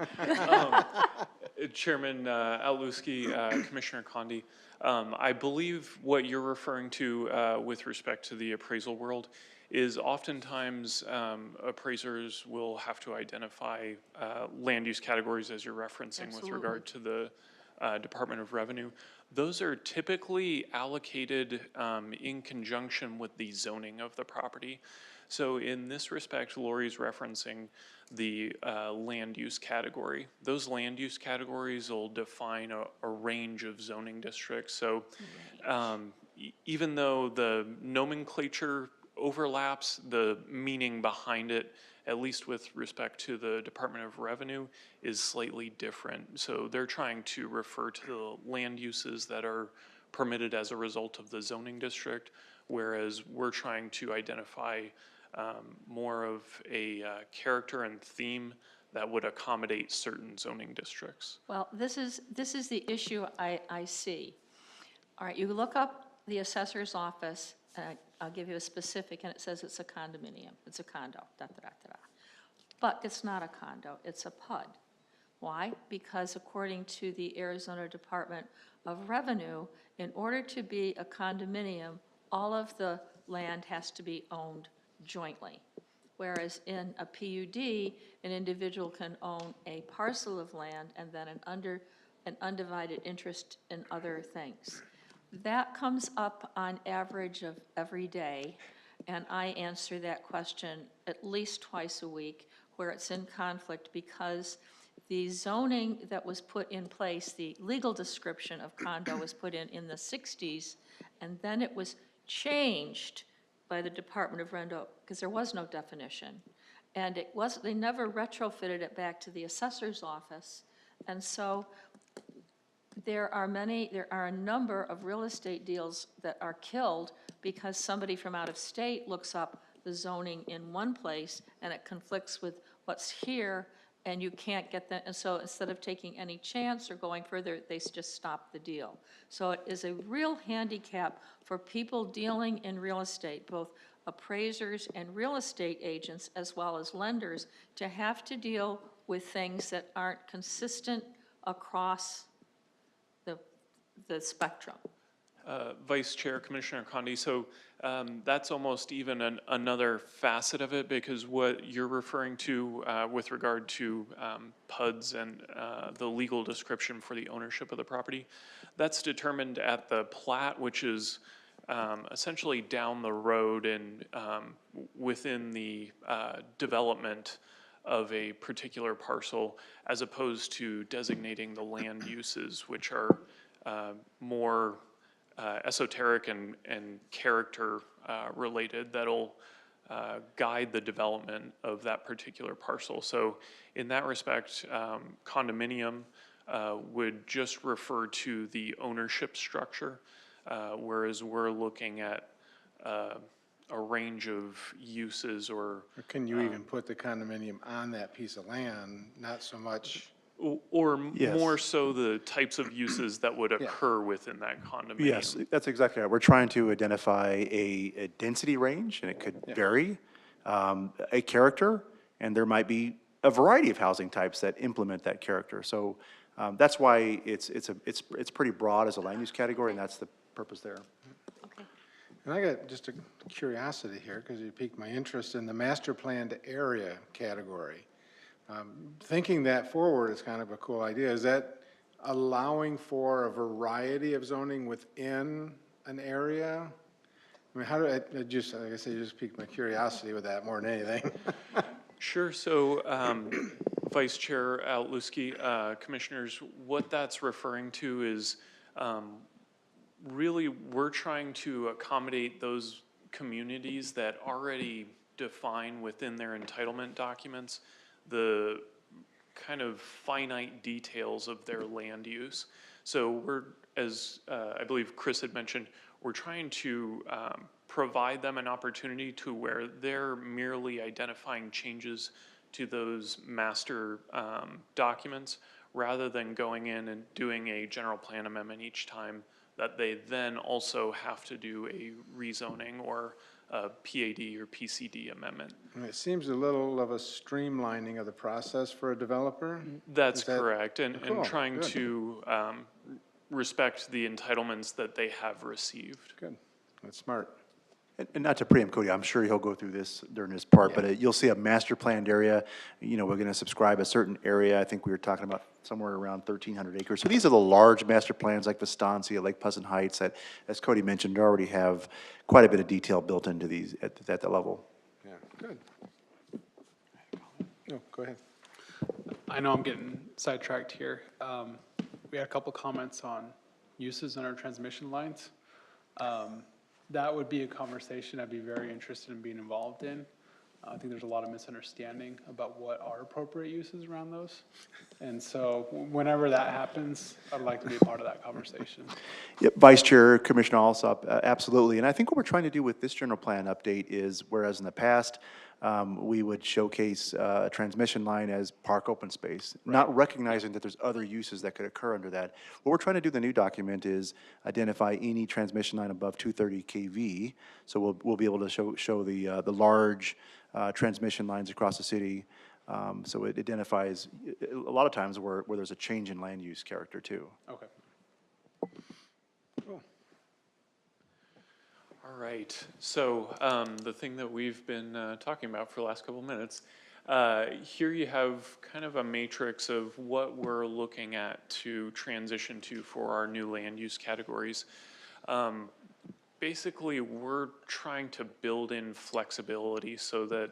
Chairman Outluski, Commissioner Condi, I believe what you're referring to with respect to the appraisal world is oftentimes appraisers will have to identify land use categories, as you're referencing, Absolutely. with regard to the Department of Revenue. Those are typically allocated in conjunction with the zoning of the property. So in this respect, Lori's referencing the land use category. Those land use categories will define a range of zoning districts. So even though the nomenclature overlaps, the meaning behind it, at least with respect to the Department of Revenue, is slightly different. So they're trying to refer to the land uses that are permitted as a result of the zoning district, whereas we're trying to identify more of a character and theme that would accommodate certain zoning districts. Well, this is the issue I see. All right, you look up the assessor's office, and I'll give you a specific, and it says it's a condominium, it's a condo, da-da-da-da-da. But it's not a condo, it's a PUD. Why? Because according to the Arizona Department of Revenue, in order to be a condominium, all of the land has to be owned jointly. Whereas in a PUD, an individual can own a parcel of land and then an undivided interest in other things. That comes up on average of every day, and I answer that question at least twice a week, where it's in conflict because the zoning that was put in place, the legal description of condo was put in the 60s, and then it was changed by the Department of Rendo, because there was no definition. And they never retrofitted it back to the assessor's office. And so there are a number of real estate deals that are killed because somebody from out of state looks up the zoning in one place and it conflicts with what's here, and you can't get that. And so instead of taking any chance or going further, they just stop the deal. So it is a real handicap for people dealing in real estate, both appraisers and real estate agents, as well as lenders, to have to deal with things that aren't consistent across the spectrum. Vice Chair, Commissioner Condi, so that's almost even another facet of it, because what you're referring to with regard to PUDs and the legal description for the ownership of the property, that's determined at the plat, which is essentially down the road and within the development of a particular parcel, as opposed to designating the land uses, which are more esoteric and character related, that'll guide the development of that particular parcel. So in that respect, condominium would just refer to the ownership structure, whereas we're looking at a range of uses or Can you even put the condominium on that piece of land? Not so much. or Yes. more so the types of uses that would occur within that condominium. Yes, that's exactly right. We're trying to identify a density range, and it could vary, a character, and there might be a variety of housing types that implement that character. So that's why it's pretty broad as a land use category, and that's the purpose there. Okay. And I got just a curiosity here, because you piqued my interest in the master planned area category. Thinking that forward is kind of a cool idea. Is that allowing for a variety of zoning within an area? I mean, how do I just, like I said, you just piqued my curiosity with that more than anything. Sure. So, Vice Chair Altluski, Commissioners, what that's referring to is really we're trying to accommodate those communities that already define within their entitlement documents the kind of finite details of their land use. So we're, as I believe Chris had mentioned, we're trying to provide them an opportunity to where they're merely identifying changes to those master documents, rather than going in and doing a general plan amendment each time that they then also have to do a rezoning or a PAD or PCD amendment. And it seems a little of a streamlining of the process for a developer. That's Is that- correct, and Cool, trying good. to respect the entitlements that they have received. Good, that's smart. And not to preempt Cody, I'm sure he'll go through this during his part, but you'll see a master planned area. You know, we're going to subscribe a certain area. I think we were talking about somewhere around 1,300 acres. So these are the large master plans like Vistancia, Lake Pleasant Heights, that, as Cody mentioned, already have quite a bit of detail built into these at that level. Yeah, good. No, go ahead. I know I'm getting sidetracked here. We had a couple comments on uses in our transmission lines. That would be a conversation I'd be very interested in being involved in. I think there's a lot of misunderstanding about what are appropriate uses around those. And so whenever that happens, I'd like to be a part of that conversation. Yep, Vice Chair, Commissioner Alsop, absolutely. And I think what we're trying to do with this general plan update is, whereas in the past, we would showcase a transmission line as park open space, not recognizing that there's other uses that could occur under that. What we're trying to do in the new document is identify any transmission line above 230 kV. So we'll be able to show the large transmission lines across the city. So it identifies a lot of times where there's a change in land use character too. Okay. Cool. All right, so the thing that we've been talking about for the last couple of minutes, here you have kind of a matrix of what we're looking at to transition to for our new land use categories. Basically, we're trying to build in flexibility so that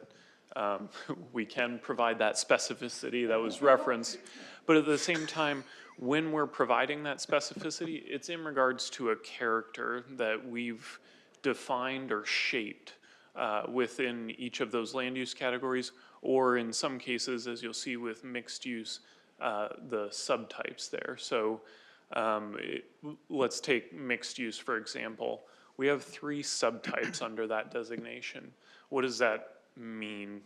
we can provide that specificity that was referenced. But at the same time, when we're providing that specificity, it's in regards to a character that we've defined or shaped within each of those land use categories, or in some cases, as you'll see with mixed use, the subtypes there. So let's take mixed use, for example. We have 3 subtypes under that designation. What does that mean?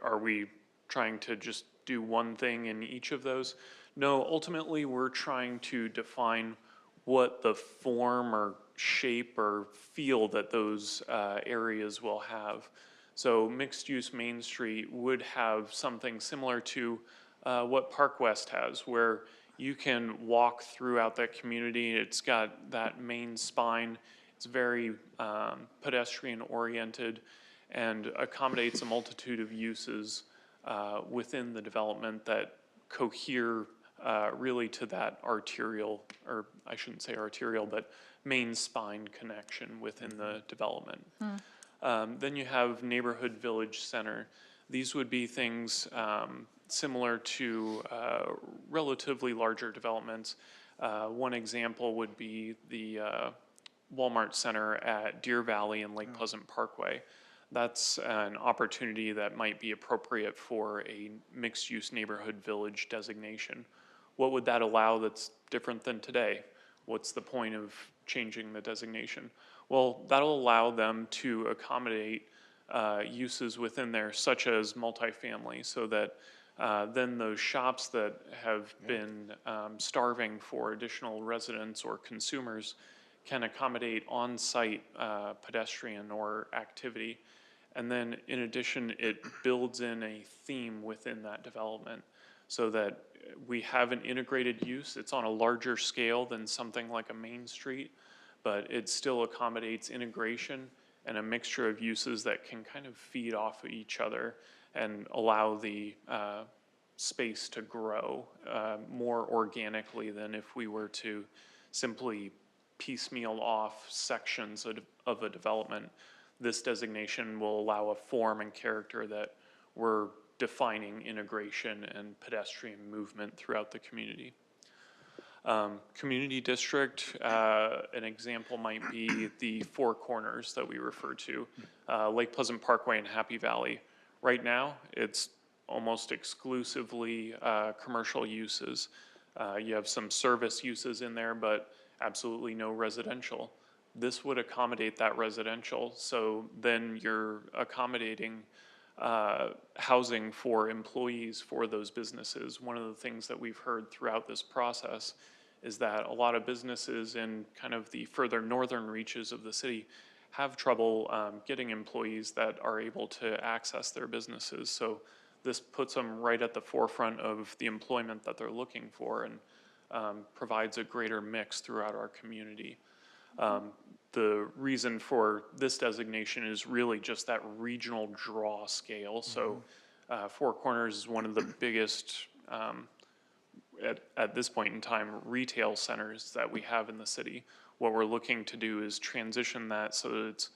Are we trying to just do one thing in each of those? No, ultimately, we're trying to define what the form or shape or feel that those areas will have. So mixed-use Main Street would have something similar to what Park West has, where you can walk throughout that community. It's got that main spine. It's very pedestrian-oriented and accommodates a multitude of uses within the development that cohere really to that arterial, or I shouldn't say arterial, but main spine connection within the development. Then you have neighborhood village center. These would be things similar to relatively larger developments. One example would be the Walmart Center at Deer Valley and Lake Pleasant Parkway. That's an opportunity that might be appropriate for a mixed-use neighborhood village designation. What would that allow that's different than today? What's the point of changing the designation? Well, that'll allow them to accommodate uses within there, such as multifamily, so that then those shops that have been starving for additional residents or consumers can accommodate on-site pedestrian or activity. And then in addition, it builds in a theme within that development so that we have an integrated use. It's on a larger scale than something like a Main Street, but it still accommodates integration and a mixture of uses that can kind of feed off of each other and allow the space to grow more organically than if we were to simply piecemeal off sections of a development. This designation will allow a form and character that we're defining integration and pedestrian movement throughout the community. Community district, an example might be the Four Corners that we refer to, Lake Pleasant Parkway and Happy Valley. Right now, it's almost exclusively commercial uses. You have some service uses in there, but absolutely no residential. This would accommodate that residential, so then you're accommodating housing for employees for those businesses. One of the things that we've heard throughout this process is that a lot of businesses in kind of the further northern reaches of the city have trouble getting employees that are able to access their businesses. So this puts them right at the forefront of the employment that they're looking for and provides a greater mix throughout our community. The reason for this designation is really just that regional draw scale. So Four Corners is one of the biggest, at this point in time, retail centers that we have in the city. What we're looking to do is transition that so that it's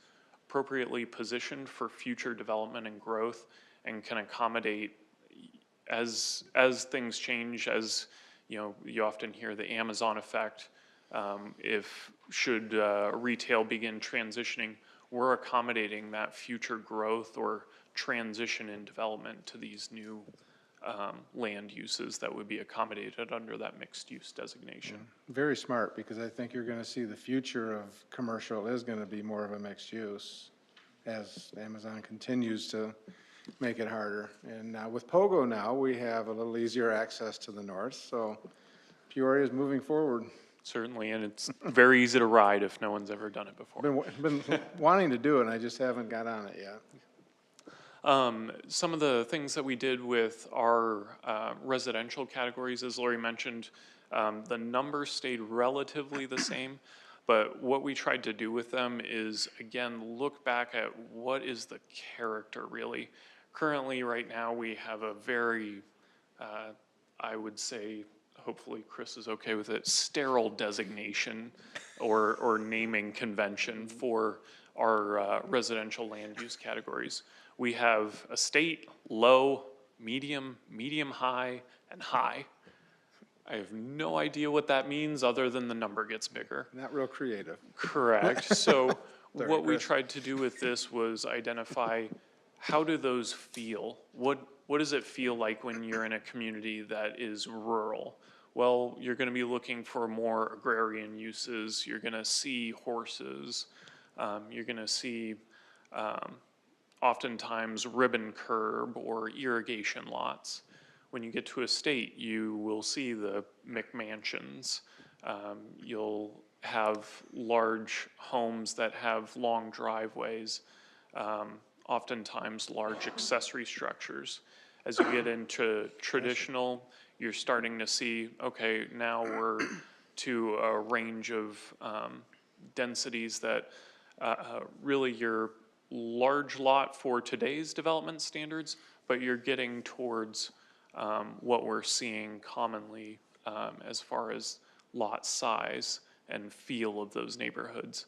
appropriately positioned for future development and growth and can accommodate as things change, as you know, you often hear the Amazon effect. If should retail begin transitioning, we're accommodating that future growth or transition in development to these new land uses that would be accommodated under that mixed use designation. Very smart, because I think you're gonna see the future of commercial is gonna be more of a mixed use as Amazon continues to make it harder. And with POGO now, we have a little easier access to the north, so Peoria is moving forward. Certainly, and it's very easy to ride if no one's ever done it before. Been wanting to do it, and I just haven't got on it yet. Some of the things that we did with our residential categories, as Lori mentioned, the numbers stayed relatively the same, but what we tried to do with them is, again, look back at what is the character really. Currently, right now, we have a very, I would say, hopefully Chris is okay with it, sterile designation or naming convention for our residential land use categories. We have estate, low, medium, medium-high, and high. I have no idea what that means other than the number gets bigger. Not real creative. Correct. So Sorry, what we Chris. tried to do with this was identify, how do those feel? What does it feel like when you're in a community that is rural? Well, you're going to be looking for more agrarian uses. You're going to see horses. You're going to see oftentimes ribbon curb or irrigation lots. When you get to a state, you will see the McMansions. You'll have large homes that have long driveways, oftentimes large accessory structures. As you get into traditional, you're starting to see, okay, now we're to a range of densities that really you're large lot for today's development standards, but you're getting towards what we're seeing commonly as far as lot size and feel of those neighborhoods.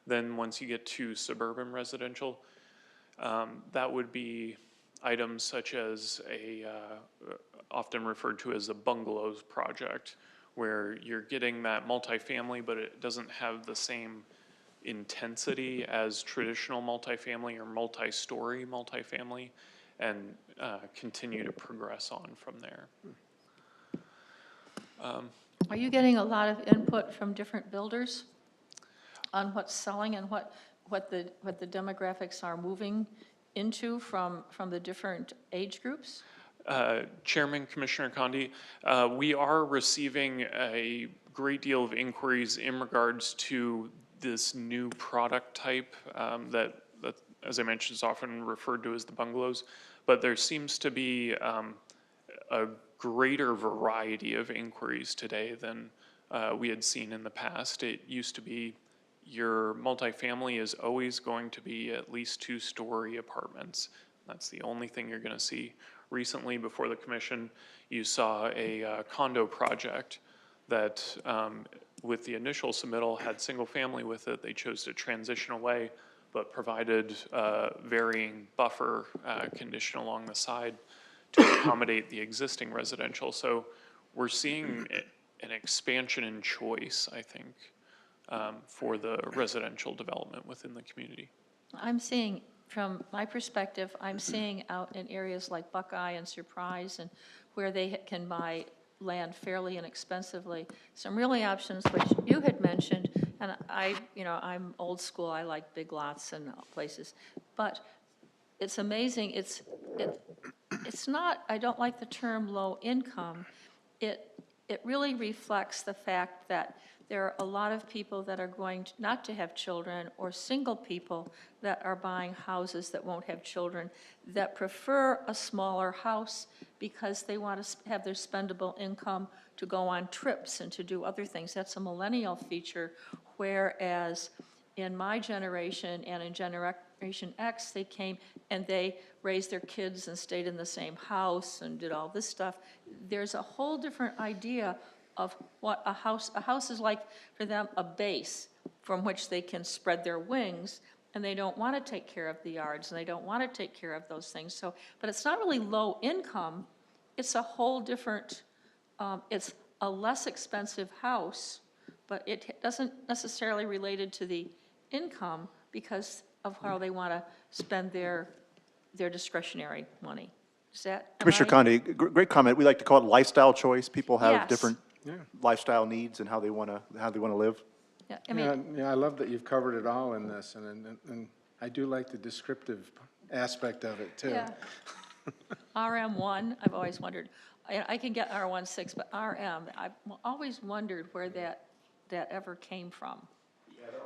Then once you get to suburban residential, that would be items such as often referred to as a bungalows project, where you're getting that multifamily, but it doesn't have the same intensity as traditional multifamily or multi-story multifamily, and continue to progress on from there. Are you getting a lot of input from different builders on what's selling and what the demographics are moving into from the different age groups? Chairman, Commissioner Condi, we are receiving a great deal of inquiries in regards to this new product type that, as I mentioned, is often referred to as the bungalows. But there seems to be a greater variety of inquiries today than we had seen in the past. It used to be your multifamily is always going to be at least 2-story apartments. That's the only thing you're going to see. Recently, before the commission, you saw a condo project that with the initial submittal had single family with it. They chose to transition away, but provided varying buffer condition along the side to accommodate the existing residential. So we're seeing an expansion in choice, I think, for the residential development within the community. I'm seeing, from my perspective, I'm seeing out in areas like Buckeye and Surprise and where they can buy land fairly inexpensively, some really options which you had mentioned, and I'm old school, I like big lots and places, but it's amazing, it's not, I don't like the term low income, it really reflects the fact that there are a lot of people that are going to, not to have children, or single people that are buying houses that won't have children, that prefer a smaller house because they want to have their spendable income to go on trips and to do other things. That's a millennial feature, whereas in my generation and in Generation X, they came and they raised their kids and stayed in the same house and did all this stuff. There's a whole different idea of what a house is like for them, a base from which they can spread their wings, and they don't want to take care of the yards, and they don't want to take care of those things. So, but it's not really low income, it's a whole different, it's a less expensive house, but it doesn't necessarily related to the income because of how they want to spend their discretionary money. Is that, am Commissioner I- Condi, great comment. We like to call it lifestyle choice. People have Yes. different lifestyle needs and how they want to live. Yeah, I mean, Yeah, I love that you've covered it all in this, and I do like the descriptive aspect of it, too. yeah. RM1, I've always wondered, I can get R16, but RM, I've always wondered where that ever came from.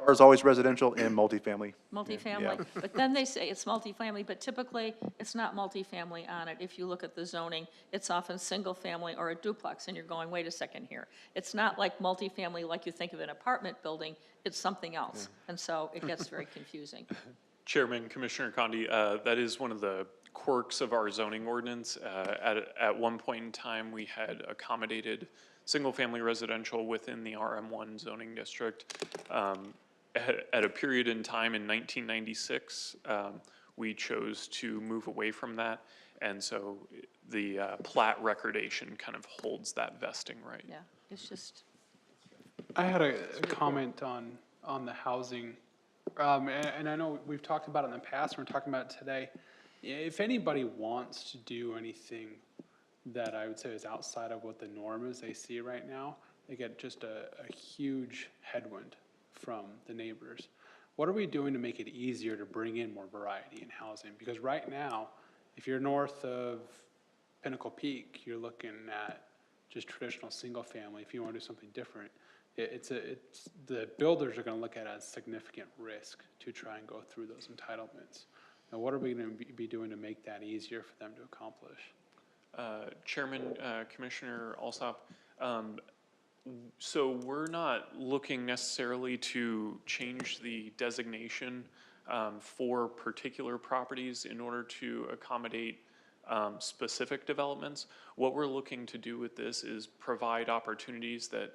Ours always residential and multifamily. Multifamily, but then they say it's multifamily, but typically, it's not multifamily on it. If you look at the zoning, it's often single-family or a duplex, and you're going, wait a second here. It's not like multifamily like you think of an apartment building, it's something else. And so it gets very confusing. Chairman, Commissioner Condi, that is one of the quirks of our zoning ordinance. At one point in time, we had accommodated single-family residential within the RM1 zoning district. At a period in time in 1996, we chose to move away from that. And so the plat recordation kind of holds that vesting right. Yeah, it's just, I had a comment on the housing. And I know we've talked about it in the past, we're talking about it today. If anybody wants to do anything that I would say is outside of what the norm is they see right now, they get just a huge headwind from the neighbors. What are we doing to make it easier to bring in more variety in housing? Because right now, if you're north of Pinnacle Peak, you're looking at just traditional single family. If you want to do something different, it's the builders are going to look at it as significant risk to try and go through those entitlements. Now, what are we going to be doing to make that easier for them to accomplish? Chairman, Commissioner Alsop, so we're not looking necessarily to change the designation for particular properties in order to accommodate specific developments. What we're looking to do with this is provide opportunities that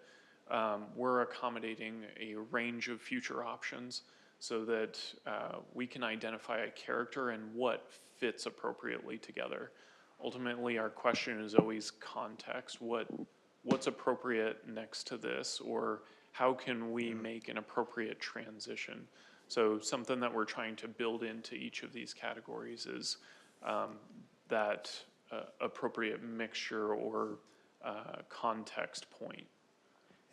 we're accommodating a range of future options so that we can identify a character and what fits appropriately together. Ultimately, our question is always context. What's appropriate next to this, or how can we make an appropriate transition? So something that we're trying to build into each of these categories is that appropriate mixture or context point.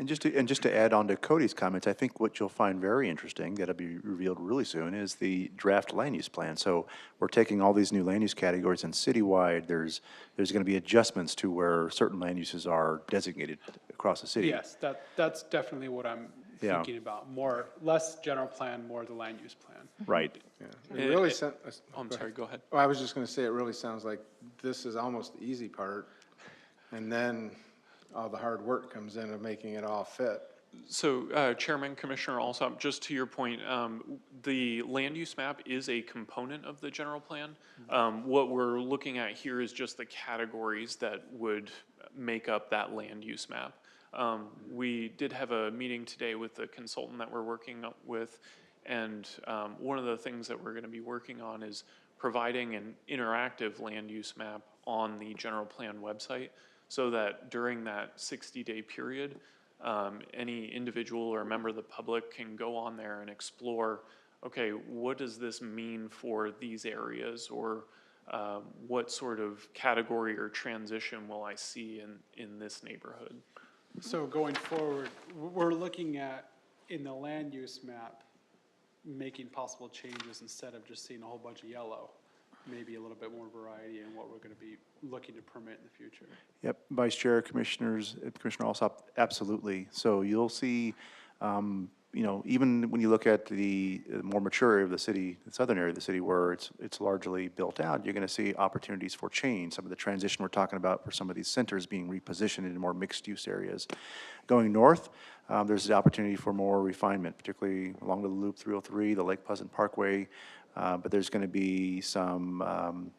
And just to add on to Cody's comments, I think what you'll find very interesting, that'll be revealed really soon, is the draft land use plan. So we're taking all these new land use categories, and citywide, there's going to be adjustments to where certain land uses are designated across the city. Yes, that's definitely what I'm Yeah. thinking about. Less general plan, more the land use plan. Right. Yeah. It really sounds. Oh, I'm sorry, go ahead. Oh, I was just going to say, it really sounds like this is almost the easy part, and then all the hard work comes in of making it all fit. So, Chairman, Commissioner Alsop, just to your point, the land use map is a component of the general plan. What we're looking at here is just the categories that would make up that land use map. We did have a meeting today with the consultant that we're working with, and one of the things that we're going to be working on is providing an interactive land use map on the general plan website, so that during that 60-day period, any individual or member of the public can go on there and explore, okay, what does this mean for these areas, or what sort of category or transition will I see in this neighborhood? So going forward, we're looking at, in the land use map, making possible changes instead of just seeing a whole bunch of yellow. Maybe a little bit more variety in what we're going to be looking to permit in the future. Yep, Vice Chair, Commissioners, Commissioner Alsop, absolutely. So you'll see, even when you look at the more mature area of the city, the southern area of the city where it's largely built out, you're going to see opportunities for change. Some of the transition we're talking about for some of these centers being repositioned into more mixed-use areas. Going north, there's the opportunity for more refinement, particularly along the Loop 303, the Lake Pleasant Parkway. But there's going to be some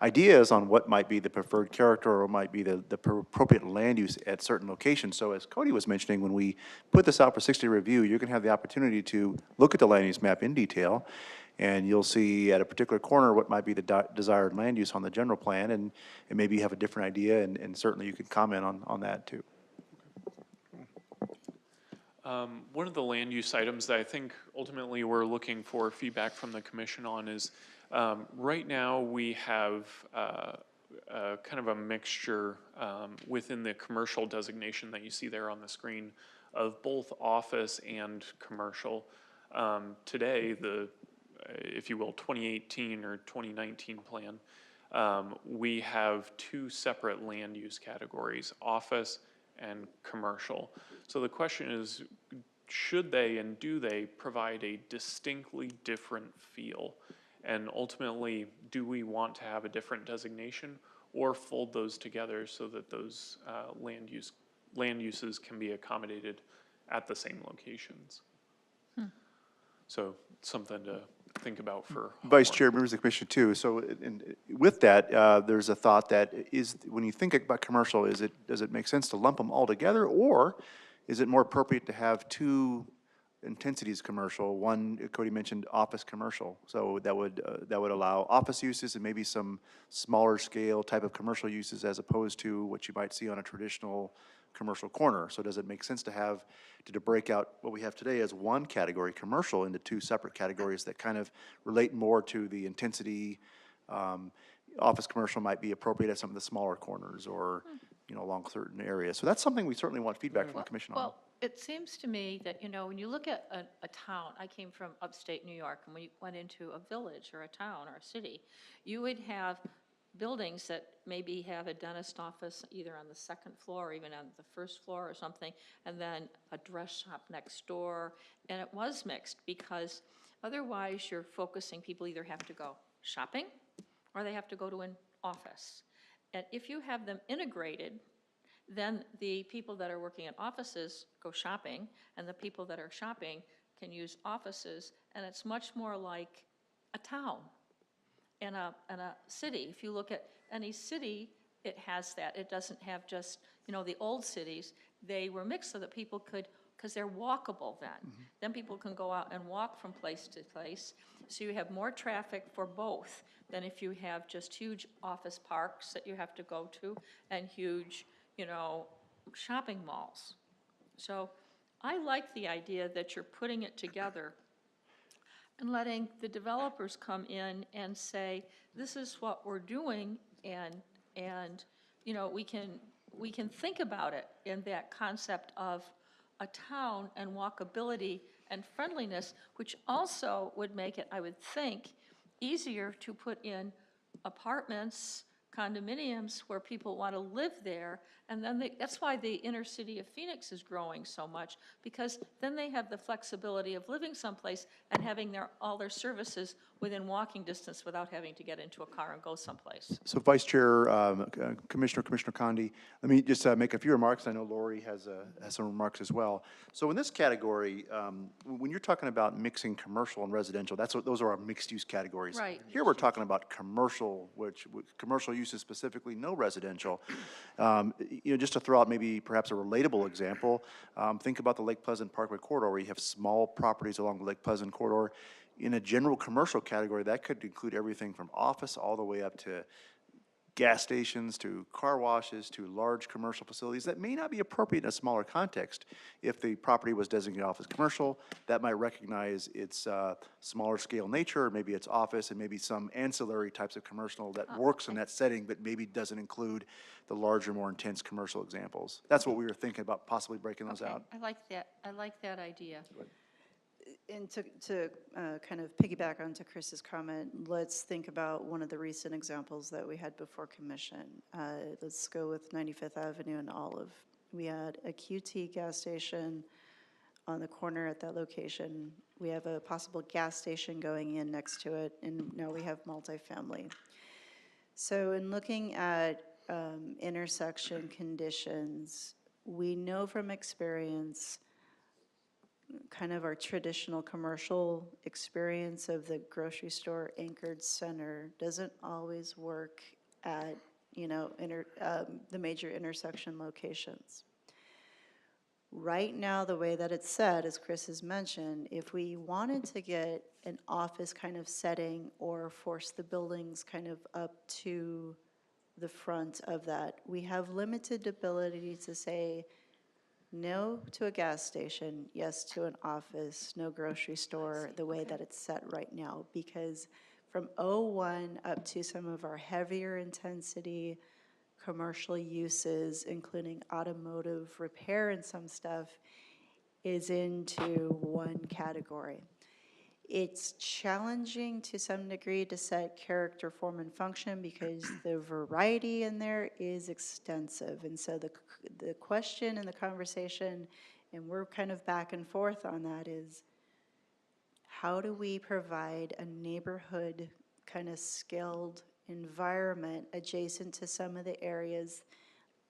ideas on what might be the preferred character or might be the appropriate land use at certain locations. So as Cody was mentioning, when we put this out for 60-day review, you're going to have the opportunity to look at the land use map in detail, and you'll see at a particular corner what might be the desired land use on the general plan, and maybe you have a different idea, and certainly you can comment on that too. One of the land use items that I think ultimately we're looking for feedback from the commission on is, right now we have kind of a mixture within the commercial designation that you see there on the screen of both office and commercial. Today, if you will, 2018 or 2019 plan, we have two separate land use categories, office and commercial. So the question is, should they and do they provide a distinctly different feel? And ultimately, do we want to have a different designation or fold those together so that those land uses can be accommodated at the same locations? So something to think about for Vice homework. Chair, members of the commission too. So with that, there's a thought that when you think about commercial, does it make sense to lump them all together, or is it more appropriate to have two intensities commercial. One, Cody mentioned office commercial. So that would allow office uses and maybe some smaller scale type of commercial uses as opposed to what you might see on a traditional commercial corner. So does it make sense to break out what we have today as one category, commercial, into two separate categories that kind of relate more to the intensity? Office commercial might be appropriate at some of the smaller corners or, along certain areas. So that's something we certainly want feedback from the commission on. Well, it seems to me that, when you look at a town, I came from upstate New York, and when you went into a village or a town or a city, you would have buildings that maybe have a dentist office either on the second floor or even on the first floor or something, and then a dress shop next door. And it was mixed because otherwise you're focusing, people either have to go shopping or they have to go to an office. And if you have them integrated, then the people that are working at offices go shopping, and the people that are shopping can use offices, and it's much more like a town and a city. If you look at any city, it has that. It doesn't have just, the old cities, they were mixed so that people could, because they're walkable then. Then people can go out and walk from place to place. So you have more traffic for both than if you have just huge office parks that you have to go to and huge, shopping malls. So I like the idea that you're putting it together and letting the developers come in and say, this is what we're doing, and we can think about it in that concept of a town and walkability and friendliness, which also would make it, I would think, easier to put in apartments, condominiums where people want to live there, and then that's why the inner city of Phoenix is growing so much, because then they have the flexibility of living someplace and having all their services within walking distance without having to get into a car and go someplace. So Vice Chair, Commissioner Condi, let me just make a few remarks. I know Lori has some remarks as well. So in this category, when you're talking about mixing commercial and residential, those are our mixed-use categories. Right. Here we're talking about commercial, which commercial uses specifically, no residential. Just to throw out maybe perhaps a relatable example, think about the Lake Pleasant Parkway corridor, where you have small properties along the Lake Pleasant corridor. In a general commercial category, that could include everything from office all the way up to gas stations, to car washes, to large commercial facilities that may not be appropriate in a smaller context. If the property was designated office commercial, that might recognize its smaller scale nature, maybe it's office, and maybe some ancillary types of commercial that works in that setting, but maybe doesn't include the larger, more intense commercial examples. That's what we were thinking about, possibly breaking those out. I like that. I like that idea. And to kind of piggyback onto Chris's comment, let's think about one of the recent examples that we had before commission. Let's go with 95th Avenue and Olive. We had a QT gas station on the corner at that location. We have a possible gas station going in next to it, and now we have multifamily. So in looking at intersection conditions, we know from experience kind of our traditional commercial experience of the grocery store anchored center doesn't always work at, the major intersection locations. Right now, the way that it's set, as Chris has mentioned, if we wanted to get an office kind of setting or force the buildings kind of up to the front of that, we have limited ability to say, no to a gas station, yes to an office, no grocery store, the way that it's set right now. Because from 01 up to some of our heavier intensity commercial uses, including automotive repair and some stuff, is into one category. It's challenging to some degree to set character, form, and function because the variety in there is extensive. And so the question and the conversation, and we're kind of back and forth on that, is how do we provide a neighborhood kind of scaled environment adjacent to some of the areas,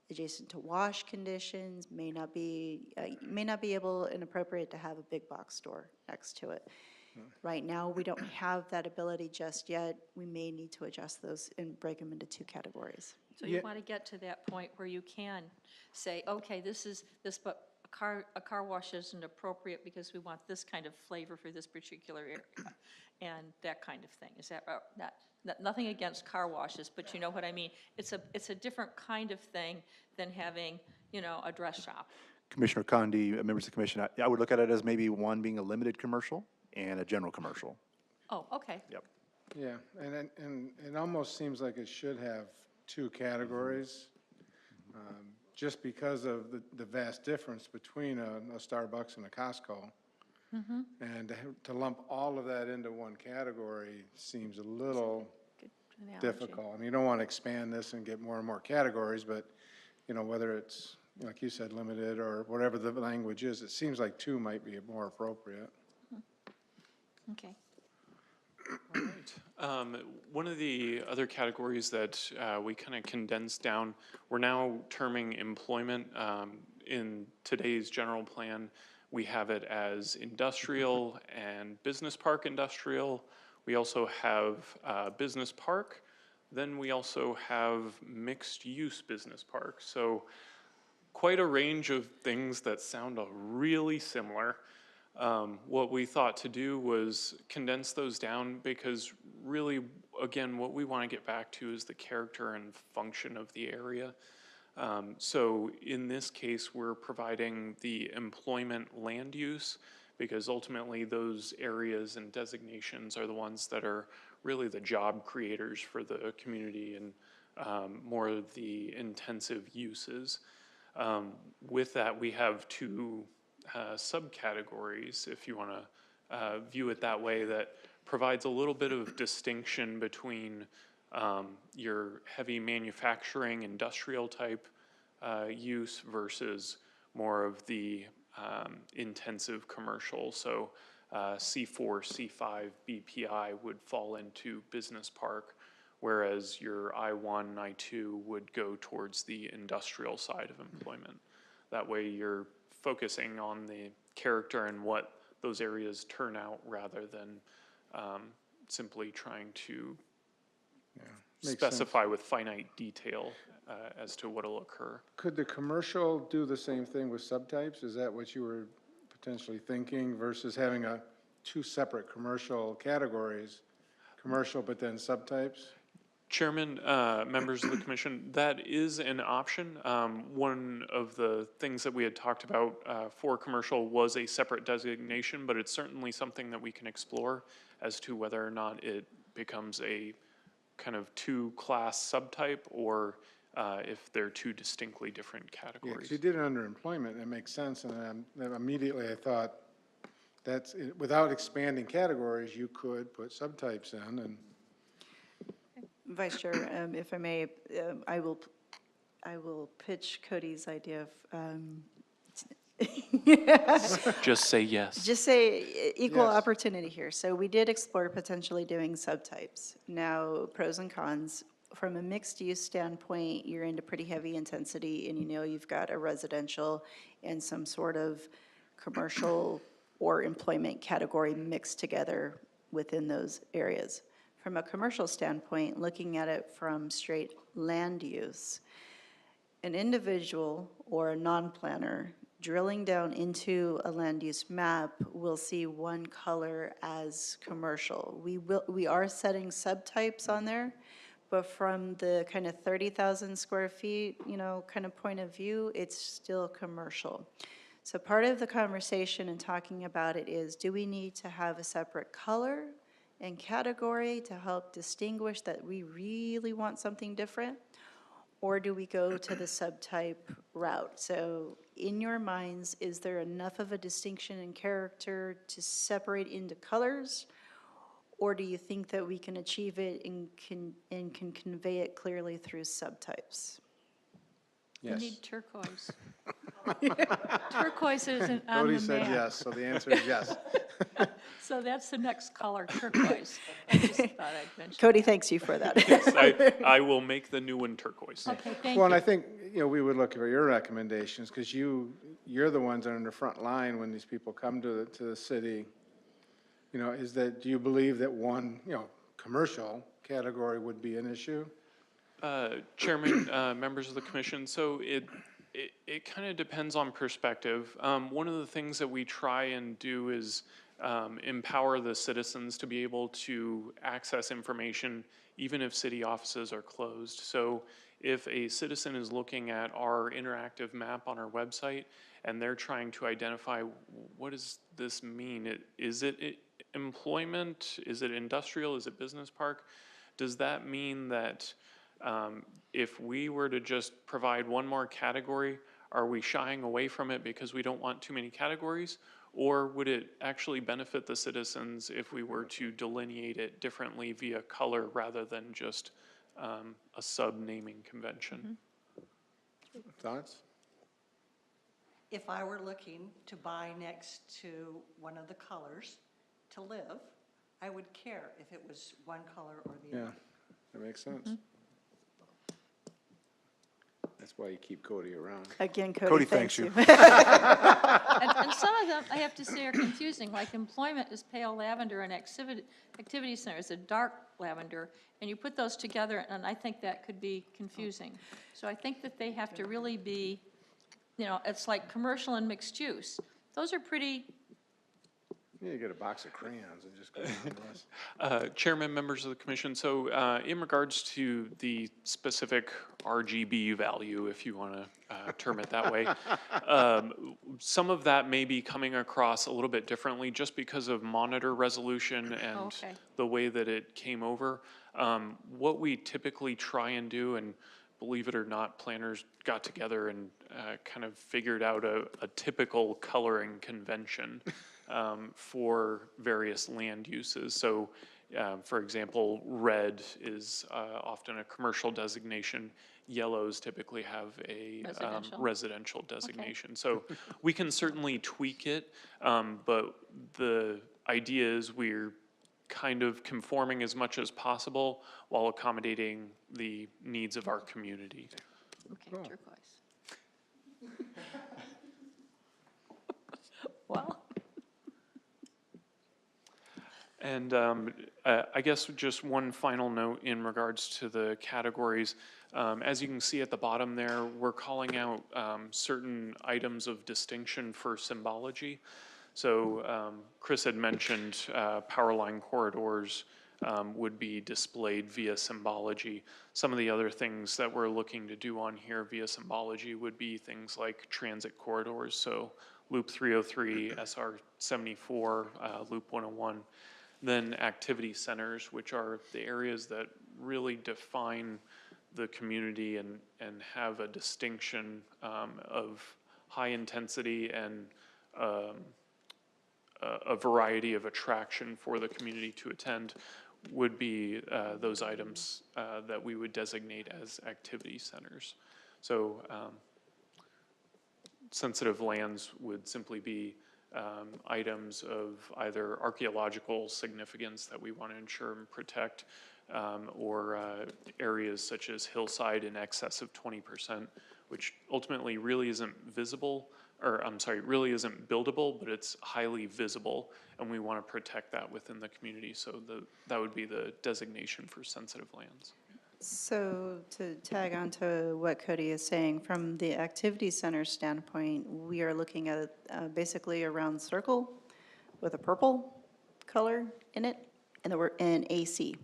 adjacent to wash conditions, may not be able and appropriate to have a big box store next to it. Right now, we don't have that ability just yet. We may need to adjust those and break them into two categories. So you want to get to that point where you can say, okay, this, but a a car wash isn't appropriate because we want this kind of flavor for this particular area, and that kind of thing. Is that, nothing against car washes, but you know what I mean? It's a different kind of thing than having, you know, a dress shop. Commissioner Condi, members of the commission, I would look at it as maybe one being a limited commercial and a general commercial. Oh, okay. Yep. Yeah, and it almost seems like it should have two categories, just because of the vast difference between a Starbucks and a Costco. And to lump all of that into one category seems a little Good analogy. difficult. I mean, you don't want to expand this and get more and more categories, but, you know, whether it's, like you said, limited or whatever the language is, it seems like two might be more appropriate. Okay. One of the other categories that we kind of condensed down, we're now terming employment. In today's general plan, we have it as industrial and business park industrial. We also have business park. Then we also have mixed use business park. So quite a range of things that sound really similar. What we thought to do was condense those down because really, again, what we want to get back to is the character and function of the area. So in this case, we're providing the employment land use because ultimately those areas and designations are the ones that are really the job creators for the community and more of the intensive uses. With that, we have two subcategories, if you want to view it that way, that provides a little bit of distinction between your heavy manufacturing, industrial type use versus more of the intensive commercial. So C4, C5, BPI would fall into business park, whereas your I1, I2 would go towards the industrial side of employment. That way you're focusing on the character and what those areas turn out rather than simply trying to Makes specify with finite detail as to what will occur. Could the commercial do the same thing with subtypes? Is that what you were potentially thinking versus having two separate commercial categories, commercial but then subtypes? Chairman, members of the commission, that is an option. One of the things that we had talked about for commercial was a separate designation, but it's certainly something that we can explore as to whether or not it becomes a kind of two-class subtype or if they're two distinctly different Yeah, categories. 'cause you did it under employment, it makes sense, and then immediately I thought, without expanding categories, you could put subtypes in, and Vice Chair, if I may, I will pitch Cody's idea of, Just say yes. just say equal Yes. opportunity here. So we did explore potentially doing subtypes. Now, pros and cons. From a mixed-use standpoint, you're into pretty heavy intensity, and you know you've got a residential and some sort of commercial or employment category mixed together within those areas. From a commercial standpoint, looking at it from straight land use, an individual or a non-planner drilling down into a land use map will see one color as commercial. We are setting subtypes on there, but from the kind of 30,000 square feet, you know, kind of point of view, it's still commercial. So part of the conversation and talking about it is, do we need to have a separate color and category to help distinguish that we really want something different? Or do we go to the subtype route? So in your minds, is there enough of a distinction in character to separate into colors? Or do you think that we can achieve it and can convey it clearly through subtypes? We yes. need turquoise. Turquoise isn't on Cody the said map. yes, so the answer is yes. So that's the next color, turquoise. I just thought I'd mention. Cody thanks you for that. Yes, I will make the new one turquoise. Okay, thank Well, and you. I think, you know, we would look for your recommendations, because you're the ones that are in the front line when these people come to the city. You know, do you believe that one, you know, commercial category would be an issue? Chairman, members of the commission, so It kind of depends on perspective. One of the things that we try and do is empower the citizens to be able to access information even if city offices are closed. So if a citizen is looking at our interactive map on our website and they're trying to identify, what does this mean? Is it employment? Is it industrial? Is it business park? Does that mean that if we were to just provide one more category, are we shying away from it because we don't want too many categories? Or would it actually benefit the citizens if we were to delineate it differently via color rather than just a sub-naming convention? Thoughts? If I were looking to buy next to one of the colors to live, I would care if it was one color or the Yeah, other. that makes sense. That's why you keep Cody around. Again, Cody Cody, thanks thanks you. you. And some of them, I have to say, are confusing, like employment is pale lavender and activity center is a dark lavender, and you put those together, and I think that could be confusing. So I think that they have to really be, you know, it's like commercial and mixed use. Those are pretty, Yeah, you get a box of crayons and just go down the list. Chairman, members of the commission, so in regards to the specific RGB value, if you want to term it that way, some of that may be coming across a little bit differently just because of monitor resolution and Okay. the way that it came over. What we typically try and do, and believe it or not, planners got together and kind of figured out a typical coloring convention for various land uses. So, for example, red is often a commercial designation. Yellows typically have a Residential. residential designation. So we can certainly tweak it, but the idea is we're kind of conforming as much as possible while accommodating the needs of our community. okay, turquoise. Well, And I guess just one final note in regards to the categories. As you can see at the bottom there, we're calling out certain items of distinction for symbology. So Chris had mentioned power line corridors would be displayed via symbology. Some of the other things that we're looking to do on here via symbology would be things like transit corridors. So Loop 303, SR 74, Loop 101. Then activity centers, which are the areas that really define the community and have a distinction of high intensity and a variety of attraction for the community to attend, would be those items that we would designate as activity centers. So sensitive lands would simply be items of either archaeological significance that we want to ensure and protect, or areas such as hillside in excess of 20%, which ultimately really isn't visible, or I'm sorry, really isn't buildable, but it's highly visible, and we want to protect that within the community. So that would be the designation for sensitive lands. So to tag on to what Cody is saying, from the activity center standpoint, we are looking at basically a round circle with a purple color in it and the word and AC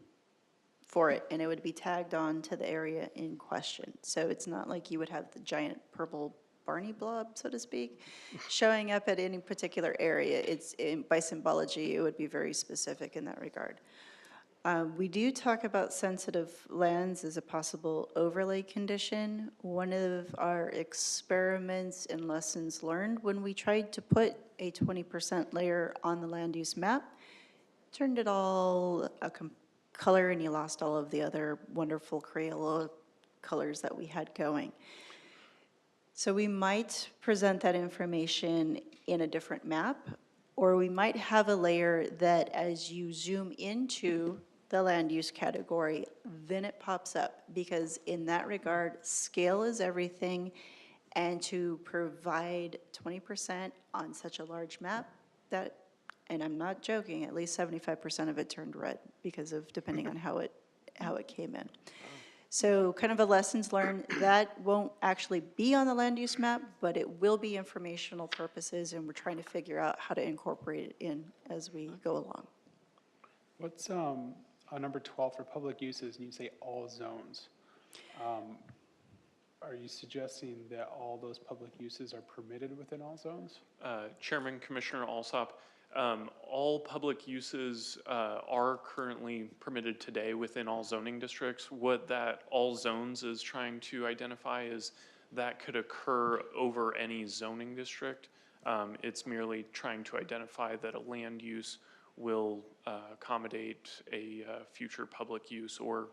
for it, and it would be tagged on to the area in question. So it's not like you would have the giant purple Barney blob, so to speak, showing up at any particular area. It's by symbology, it would be very specific in that regard. We do talk about sensitive lands as a possible overlay condition. One of our experiments and lessons learned when we tried to put a 20% layer on the land use map, turned it all a color and you lost all of the other wonderful Crayola colors that we had going. So we might present that information in a different map, or we might have a layer that as you zoom into the land use category, then it pops up, because in that regard, scale is everything, and to provide 20% on such a large map, that, and I'm not joking, at least 75% of it turned red because of, depending on how it came in. So kind of a lessons learned, that won't actually be on the land use map, but it will be informational purposes, and we're trying to figure out how to incorporate it in as we go along. What's, on number 12 for public uses, and you say all zones? Are you suggesting that all those public uses are permitted within all zones? Chairman, Commissioner Alsop, all public uses are currently permitted today within all zoning districts. What that all zones is trying to identify is that could occur over any zoning district. It's merely trying to identify that a land use will accommodate a future public use or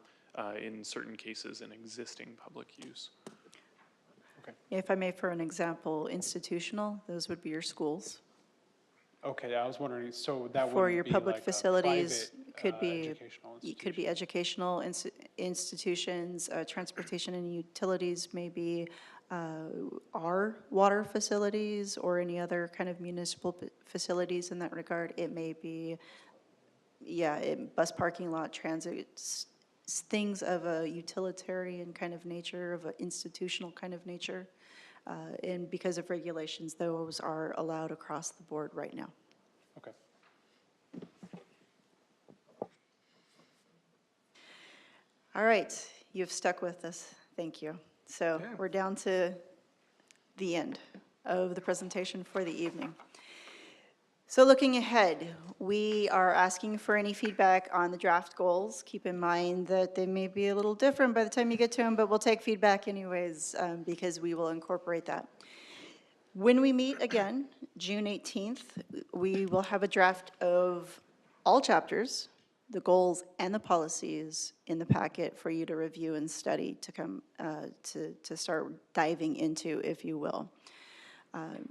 in certain cases an existing public use. If I may, for an example, institutional, those would be your schools. Okay, I was wondering, so that For wouldn't your be public like a facilities, private, could be, educational it could be institution? educational institutions, transportation and utilities, maybe our water facilities or any other kind of municipal facilities in that regard. It may be, bus parking lot, transit, things of a utilitarian kind of nature, of an institutional kind of nature. And because of regulations, those are allowed across the board right now. Okay. All right, you've stuck with us. Thank you. So Yeah. we're down to the end of the presentation for the evening. So looking ahead, we are asking for any feedback on the draft goals. Keep in mind that they may be a little different by the time you get to them, but we'll take feedback anyways because we will incorporate that. When we meet again, June 18th, we will have a draft of all chapters, the goals and the policies in the packet for you to review and study to come to start diving into, if you will.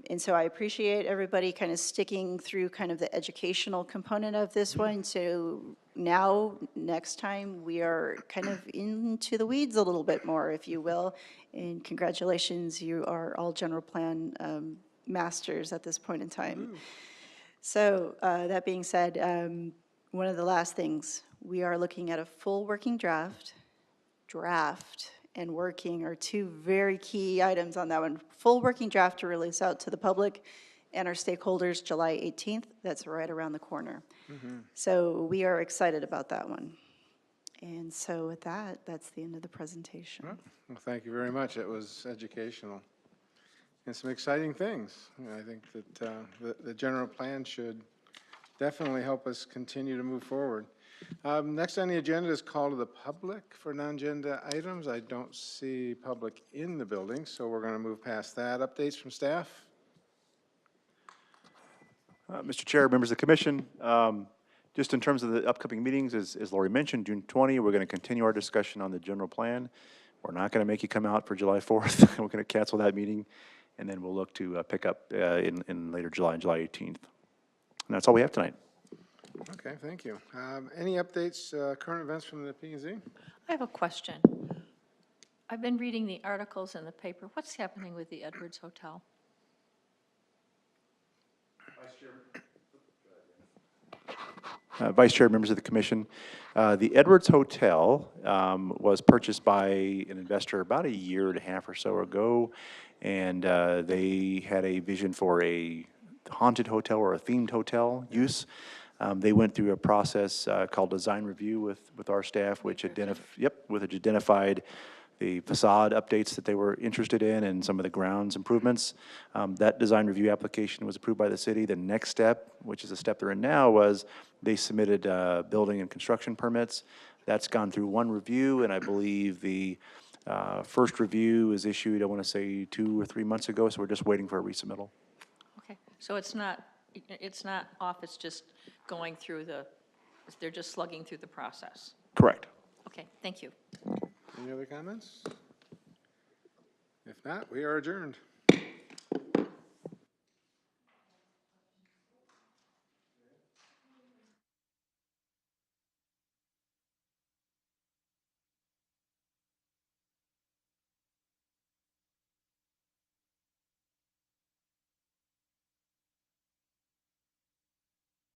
And so I appreciate everybody kind of sticking through kind of the educational component of this one. So now, next time, we are kind of into the weeds a little bit more, if you will. And congratulations, you are all general plan masters at this point in time. So that being said, one of the last things, we are looking at a full working draft, and working are two very key items on that one. Full working draft to release out to the public and our stakeholders July 18th. That's right around the corner. So we are excited about that one. And so with that, that's the end of the presentation. Well, thank you very much. It was educational. And some exciting things. I think that the general plan should definitely help us continue to move forward. Next on the agenda is call to the public for non-agenda items. I don't see public in the building, so we're going to move past that. Updates from staff? Mr. Chair, members of the commission, just in terms of the upcoming meetings, as Lori mentioned, June 20, we're going to continue our discussion on the general plan. We're not going to make you come out for July 4th. We're going to cancel that meeting, and then we'll look to pick up in later July, July 18th. And that's all we have tonight. Okay, thank you. Any updates, current events from the P&Z? I have a question. I've been reading the articles in the paper. What's happening with the Edwards Hotel? Vice Chair, members of the commission, the Edwards Hotel was purchased by an investor about a year and a half or so ago, and they had a vision for a haunted hotel or a themed hotel use. They went through a process called design review with our staff, which identified the facade updates that they were interested in and some of the grounds improvements. That design review application was approved by the city. The next step, which is the step they're in now, was they submitted building and construction permits. That's gone through one review, and I believe the first review is issued, I want to say 2 or 3 months ago, so we're just waiting for a resubmittal. Okay, so it's not off, it's just going through they're just slugging through the process. Correct. Okay, thank you. Any other comments? If not, we are adjourned.